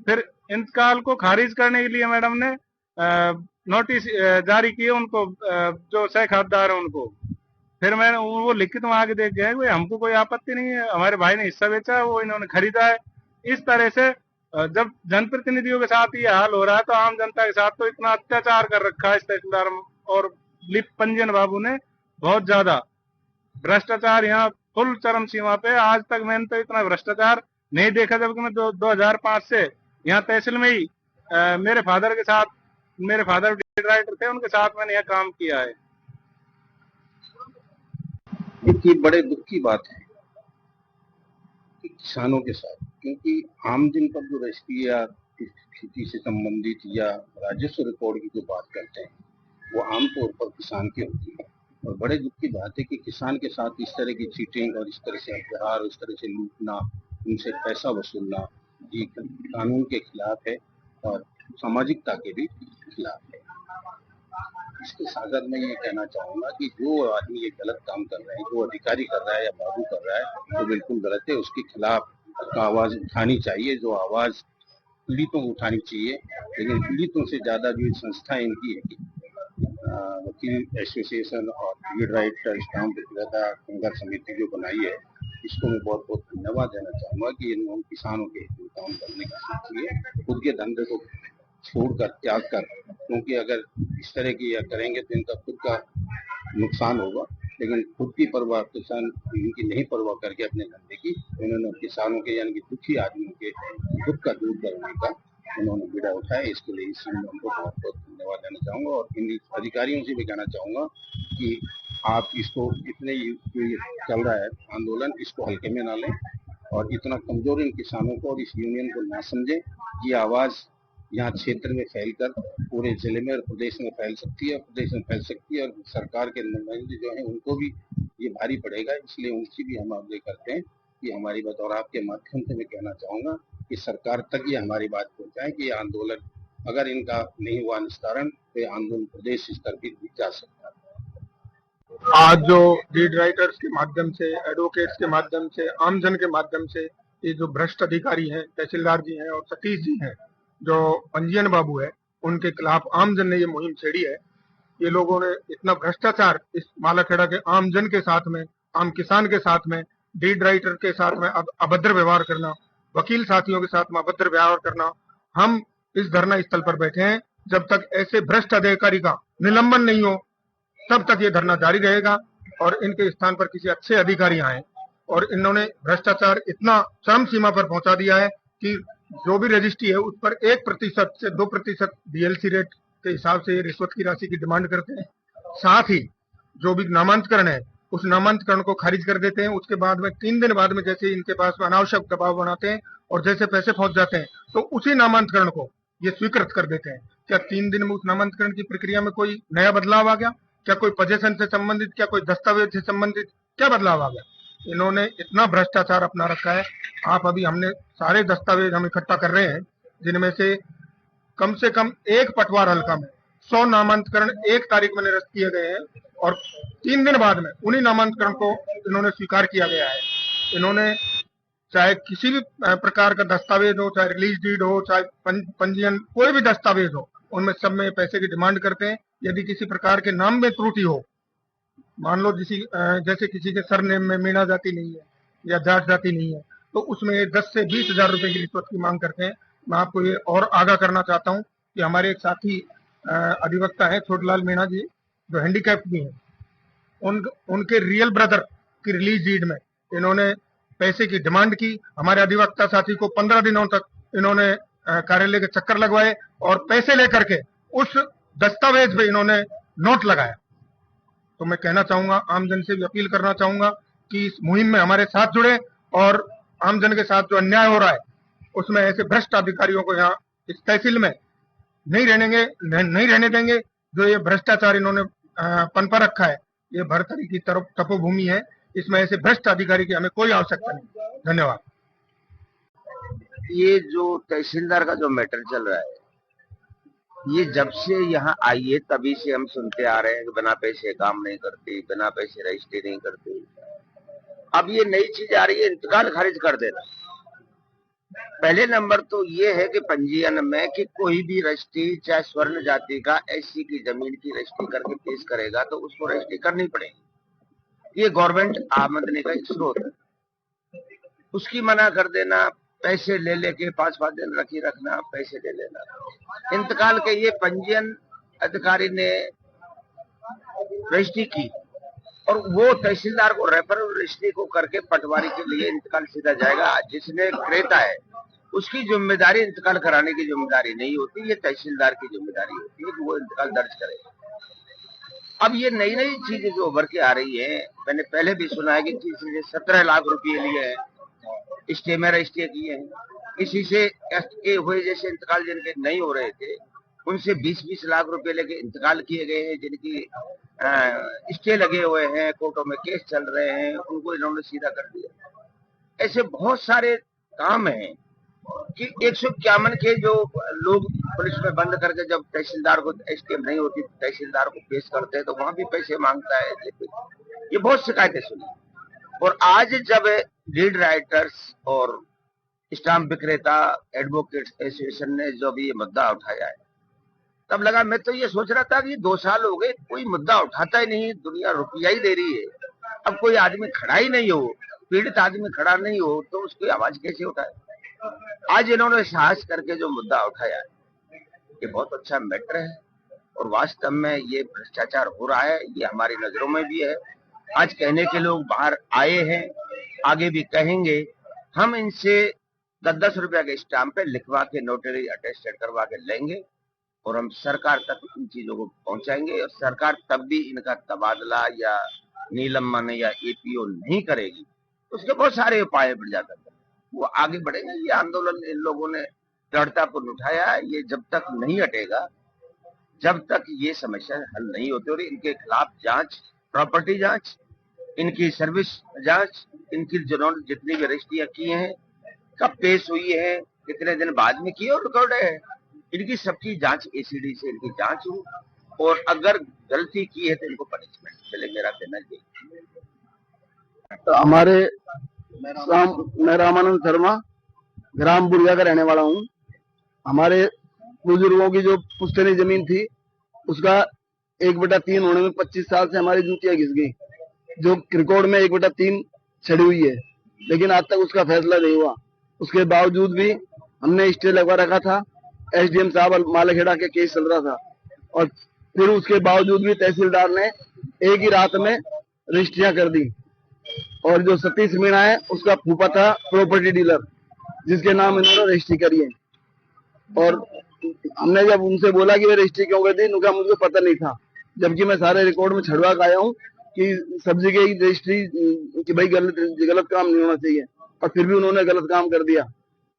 फिर इंतकाल को खारिज करने के लिए मैडम ने नोटिस जारी किए उनको, जो सहखातेदार है उनको। फिर मैंने वो लिखित वहां के देख गए, हमको कोई आपत्ति नहीं है, हमारे भाई ने हिस्सा बेचा, वो इन्होंने खरीदा है। इस तरह से जब जनप्रतिनिधियों के साथ ये हाल हो रहा है, तो आम जनता के साथ तो इतना अत्याचार कर रखा है इस तहसीलदार और लिप पंजीयन बाबू ने, बहुत ज्यादा भ्रष्टाचार यहाँ फुल चरम सीमा पे। आज तक मैंने तो इतना भ्रष्टाचार नहीं देखा, जबकि मैं 2005 से यहाँ तहसील में ही मेरे फादर राइटर थे, उनके साथ मैंने यहाँ काम किया है। ये बड़े दुख की बात है कि किसानों के साथ, क्योंकि आम दिन पर जो रजिस्ट्री या खेती से संबंधित या राजस्व रिकॉर्ड की जो बात करते हैं, वो आमतौर पर किसान की होती है। और बड़े दुख की बात है कि किसान के साथ इस तरह की चीटिंग और इस तरह से अपहार, इस तरह से लूटना, उनसे पैसा वसूलना, ये कानून के खिलाफ है और सामाजिकता के भी खिलाफ है। इसके साथ मैं ये कहना चाहूंगा कि जो आदमी ये गलत काम कर रहे हैं, जो अधिकारी कर रहा है या बाबू कर रहा है, तो बिल्कुल गलत है। उसके खिलाफ आवाज उठानी चाहिए, जो आवाज पीड़ितों को उठानी चाहिए। लेकिन पीड़ितों से ज्यादा जो संस्थाएं इनकी है, वकील एसोसिएशन और लीड राइटर स्टाम्प विक्रेता संघर्ष समिति जो बनाई है, इसको मैं बहुत बहुत धन्यवाद देना चाहूंगा कि इन किसानों के हित में काम करने का सीखिए, खुद के धंधे को छोड़कर, त्याग कर, क्योंकि अगर इस तरह की करेंगे तो इनका खुद का नुकसान होगा। लेकिन खुद की परवाह किसान इनकी नहीं परवाह करके अपने धंधे की, उन्होंने किसानों के यानी कि दुखी आदमियों के दुख का दूर करने का उन्होंने बीड़ा उठाया। इसके लिए इस उनको बहुत बहुत धन्यवाद देना चाहूंगा और इन अधिकारियों से भी कहना चाहूंगा कि आप इसको इतने चल रहा है आंदोलन, इसको हल्के में ना लें और इतना कमजोर इन किसानों को और इस यूनियन को ना समझें। ये आवाज यहाँ क्षेत्र में फैलकर पूरे जिले में और प्रदेश में फैल सकती है, और सरकार के नुमाइंदे जो हैं उनको भी ये भारी पड़ेगा। इसलिए उनकी भी हम आग्रह करते हैं कि हमारी बात, और आपके माध्यम से मैं कहना चाहूंगा कि सरकार तक ये हमारी बात पहुंचाएं कि ये आंदोलन अगर इनका नहीं हुआ निस्तारण, तो ये आंदोलन प्रदेश स्तर पर भी जा सकता है। आज जो लीड राइटर्स के माध्यम से, एडवोकेट्स के माध्यम से, आमजन के माध्यम से ये जो भ्रष्ट अधिकारी हैं, तहसीलदार जी हैं और सतीश जी हैं, जो पंजीयन बाबू है, उनके खिलाफ आमजन ने ये मुहिम छेड़ी है। ये लोगों ने इतना भ्रष्टाचार इस मालाखेड़ा के आमजन के साथ में, आम किसान के साथ में, लीड राइटर के साथ में अभद्र व्यवहार करना, वकील साथियों के साथ में अभद्र व्यवहार करना। हम इस धरना स्थल पर बैठे हैं, जब तक ऐसे भ्रष्ट अधिकारी का निलंबन नहीं हो तब तक ये धरना जारी रहेगा और इनके स्थान पर किसी अच्छे अधिकारी आए। और इन्होंने भ्रष्टाचार इतना चरम सीमा पर पहुंचा दिया है कि जो भी रजिस्ट्री है उस पर 1% से 2% DLC रेट के हिसाब से रिश्वत की राशि की डिमांड करते हैं। साथ ही जो भी नामांतरण है उस नामांतरण को खारिज कर देते हैं। उसके बाद में 3 दिन बाद में जैसे इनके पास में अनावश्यक दबाव बनाते हैं और जैसे पैसे पहुंच जाते हैं तो उसी नामांतरण को ये स्वीकृत कर देते हैं। क्या 3 दिन में उस नामांतरण की प्रक्रिया में कोई नया बदलाव आ गया? क्या कोई पोजीशन से संबंधित, क्या कोई दस्तावेज से संबंधित क्या बदलाव आ गया? इन्होंने इतना भ्रष्टाचार अपना रखा है। आप अभी हमने सारे दस्तावेज हम इकट्ठा कर रहे हैं, जिनमें से कम एक पटवार हल्का में 100 नामांतरण 1 तारीख में निरस्त किए गए हैं और 3 दिन बाद में उन्हीं नामांतरण को इन्होंने स्वीकार किया गया है। इन्होंने चाहे किसी भी प्रकार का दस्तावेज हो, चाहे रिलीज डीड हो, चाहे पंजीयन, कोई भी दस्तावेज हो, उनमें सब में पैसे की डिमांड करते हैं। यदि किसी प्रकार के नाम में त्रुटि हो, मान लो जैसे किसी के सरनेम में मीणा जाति नहीं है या जाट जाति नहीं है, तो उसमें 10 से 20 हजार रुपए की रिश्वत की मांग करते हैं। मैं आपको ये और आगाह करना चाहता हूँ कि हमारे एक साथी अधिवक्ता है छोटलाल मीणा जी, जो हैंडीकैप्ड भी हैं, उनके रियल ब्रदर की रिलीज डीड में इन्होंने पैसे की डिमांड की। हमारे अधिवक्ता साथी को 15 दिनों तक इन्होंने कार्यालय के चक्कर लगवाए और पैसे लेकर के उस दस्तावेज पे इन्होंने नोट लगाया। तो मैं कहना चाहूंगा, आमजन से भी अपील करना चाहूंगा कि इस मुहिम में हमारे साथ जुड़े और आमजन के साथ जो अन्याय हो रहा है उसमें ऐसे भ्रष्ट अधिकारियों को यहाँ इस तहसील में नहीं रहने देंगे। जो ये भ्रष्टाचार इन्होंने पनपा रखा है, ये भरतरी की तरफ तपोभूमि है, इसमें ऐसे भ्रष्ट अधिकारी की हमें कोई आवश्यकता नहीं। धन्यवाद। ये जो तहसीलदार का जो मैटर चल रहा है, ये जब से यहाँ आई है तभी से हम सुनते आ रहे हैं कि बिना पैसे काम नहीं करते, बिना पैसे रजिस्ट्री नहीं करते। अब ये नई चीज आ रही है, इंतकाल खारिज कर देना। पहले नंबर तो ये है कि पंजीयन में कि कोई भी रजिस्ट्री चाहे स्वर्ण जाति का एससी की जमीन की रजिस्ट्री करके पेश करेगा तो उसको रजिस्ट्री करनी पड़ेगी। ये गवर्नमेंट आमदनी का एक स्रोत है, उसकी मना कर देना, पैसे ले लेके 5-5 दिन रखी रखना, पैसे ले लेना। इंतकाल के ये पंजीयन अधिकारी ने रजिस्ट्री की और वो तहसीलदार को रेफर रजिस्ट्री को करके पटवारी के लिए इंतकाल सीधा जाएगा। जिसने क्रेता है उसकी जिम्मेदारी इंतकाल कराने की जिम्मेदारी नहीं होती, ये तहसीलदार की जिम्मेदारी होती है कि वो इंतकाल दर्ज करे। अब ये नई नई चीजें जो उभर के आ रही है, मैंने पहले भी सुना है कि किसी से 17 लाख रुपए लिए हैं, स्टे में रजिस्ट्री किए हैं, किसी से के हुए जैसे इंतकाल जिनके नहीं हो रहे थे उनसे 20-20 लाख रुपए लेके इंतकाल किए गए हैं। जिनकी स्टे लगे हुए हैं, कोर्टों में केस चल रहे हैं, उनको इन्होंने सीधा कर दिया। ऐसे बहुत सारे काम हैं कि 151 के जो लोग पुलिस में बंद करके जब तहसीलदार को एसटीएम नहीं होती तहसीलदार को पेश करते हैं तो वहां भी पैसे मांगता है। ये बहुत शिकायतें सुनी। और आज जब लीड राइटर्स और स्टाम्प विक्रेता एडवोकेट्स एसोसिएशन ने जो भी ये मुद्दा उठाया है, तब लगा, मैं तो ये सोच रहा था कि 2 साल हो गए कोई मुद्दा उठाता ही नहीं, दुनिया रुपया ही दे रही है। अब कोई आदमी खड़ा ही नहीं हो, पीड़ित आदमी खड़ा नहीं हो तो उसकी आवाज कैसे उठाए। आज इन्होंने साहस करके जो मुद्दा उठाया है, ये बहुत अच्छा मैटर है और वास्तव में ये भ्रष्टाचार हो रहा है, ये हमारी नजरों में भी है। आज कहने के लोग बाहर आए हैं, आगे भी कहेंगे। हम इनसे 10-10 रुपया के स्टाम्प पे लिखवा के नोटरी अटेस्टेड करवा के लेंगे और हम सरकार तक इन चीजों को पहुंचाएंगे। और सरकार तब भी इनका तबादला या निलंबन या एपीओ नहीं करेगी, उसके बहुत सारे उपाय बढ़ जाते हैं, वो आगे बढ़ेंगे। ये आंदोलन इन लोगों ने दृढ़तापूर्ण उठाया है, ये जब तक नहीं हटेगा, जब तक ये समस्या हल नहीं होती और इनके खिलाफ जांच, प्रॉपर्टी जांच, इनकी सर्विस जांच, इनकी जिन्होंने जितनी भी रजिस्ट्रियां की हैं, कब पेश हुई है, कितने दिन बाद में की और रिकॉर्ड है, इनकी सबकी जांच एसीडी से इनकी जांच हो और अगर गलती की है तो इनको पनिशमेंट मिले, मेरा कहना चाहिए। तो हमारे मैं रामानंद शर्मा ग्राम बुढ़िया का रहने वाला हूँ। हमारे बुजुर्गों की जो पुश्तैनी जमीन थी उसका 1/3 होने में 25 साल से हमारी जूतियां घिस गई। जो रिकॉर्ड में 1/3 छड़ी हुई है, लेकिन आज तक उसका फैसला नहीं हुआ। उसके बावजूद भी हमने स्टे लगवा रखा था, एसडीएम साहब मालेखेड़ा के केस चल रहा था और फिर उसके बावजूद भी तहसीलदार ने एक ही रात में रजिस्ट्रियां कर दी। और जो सतीश मीणा है उसका फूफा था प्रॉपर्टी डीलर, जिसके नाम इन्होंने रजिस्ट्री करी है। और हमने जब उनसे बोला कि वे रजिस्ट्री क्यों कर दी, उनका मुझे पता नहीं था, जबकि मैं सारे रिकॉर्ड में छड़वा के आया हूँ कि सब जगह की रजिस्ट्री कि भाई गलत काम नहीं होना चाहिए, और फिर भी उन्होंने गलत काम कर दिया।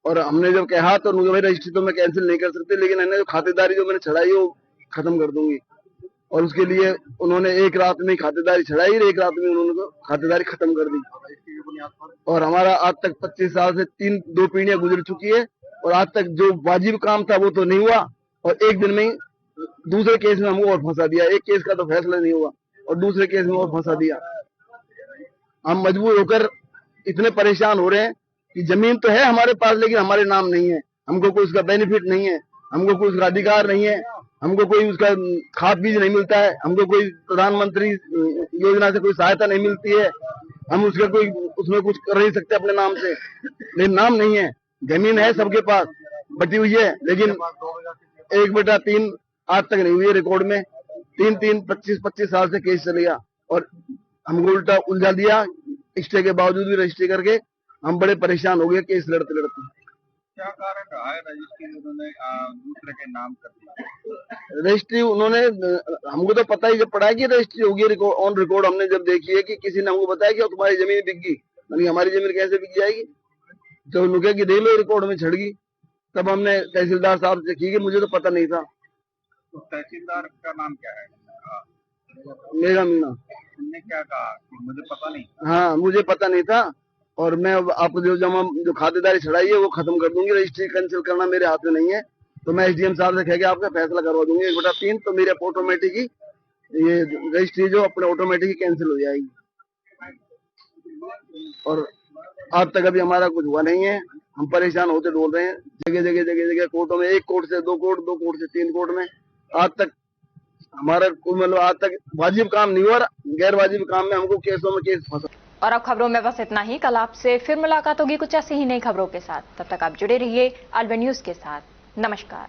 और हमने जब कहा तो उन्होंने भाई रजिस्ट्री तो मैं कैंसिल नहीं कर सकती, लेकिन मैंने जो खातेदारी जो मैंने छड़ाई वो खत्म कर दूंगी। और उसके लिए उन्होंने एक रात में खातेदारी छड़ाई, एक रात में उन्होंने तो खातेदारी खत्म कर दी। और हमारा आज तक 25 साल से 2 पीढ़ियां गुजर चुकी है और आज तक जो वाजिब काम था वो तो नहीं हुआ, और एक दिन में ही दूसरे केस में हमको और फंसा दिया। एक केस का तो फैसला नहीं हुआ और दूसरे केस में और फंसा दिया। हम मजबूर होकर इतने परेशान हो रहे हैं कि जमीन तो है हमारे पास, लेकिन हमारे नाम नहीं है, हमको कोई उसका बेनिफिट नहीं है, हमको कोई उसका अधिकार नहीं है, हमको कोई उसका खाद बीज नहीं मिलता है, हमको कोई प्रधानमंत्री योजना से कोई सहायता नहीं मिलती है, हम उसका कोई उसमें कुछ कर नहीं सकते अपने नाम से, लेकिन नाम नहीं है, जमीन है सबके पास बटी हुई है, लेकिन 1/3 आज तक नहीं हुई है रिकॉर्ड में। 25 साल से केस चल गया और हमको उल्टा उलझा दिया, स्टे के बावजूद भी रजिस्ट्री करके हम बड़े परेशान हो गए केस लड़ते लड़ते। क्या कारण रहा है रजिस्ट्री उन्होंने दूसरे के नाम कर दिया? रजिस्ट्री उन्होंने, हमको तो पता ही जब पड़ा है कि रजिस्ट्री होगी ऑन रिकॉर्ड, हमने जब देखी है कि किसी ने हमको बताया कि तुम्हारी जमीन बिक गई, यानी हमारी जमीन कैसे बिक जाएगी, तो उन्होंने कि देख लो रिकॉर्ड में छड़ गई। तब हमने तहसीलदार साहब से की कि मुझे तो पता नहीं था। तो तहसीलदार का नाम क्या है? मेरा मीना। उन्होंने क्या कहा कि मुझे पता नहीं? हाँ, मुझे पता नहीं था और मैं आपको जो खातेदारी छड़ाई है वो खत्म कर दूंगी, रजिस्ट्री कैंसिल करना मेरे हाथ में नहीं है। तो मैं एसडीएम साहब से कह के आपका फैसला करवा दूंगी 1/3, तो मेरे ऑटोमेटिक ही ये रजिस्ट्री जो अपने ऑटोमेटिक ही कैंसिल हो जाएगी। और आज तक अभी हमारा कुछ हुआ नहीं है, हम परेशान होते डोल रहे हैं जगह कोर्टों में, 1 कोर्ट से 2 कोर्ट, 2 कोर्ट से 3 कोर्ट में। आज तक हमारा मतलब आज तक वाजिब काम नहीं हुआ, गैर वाजिब काम में हमको केसों में केस फंसा। और अब खबरों में बस इतना ही। कल आपसे फिर मुलाकात होगी कुछ ऐसी ही नई खबरों के साथ। तब तक आप जुड़े रहिए अलवे न्यूज के साथ। नमस्कार।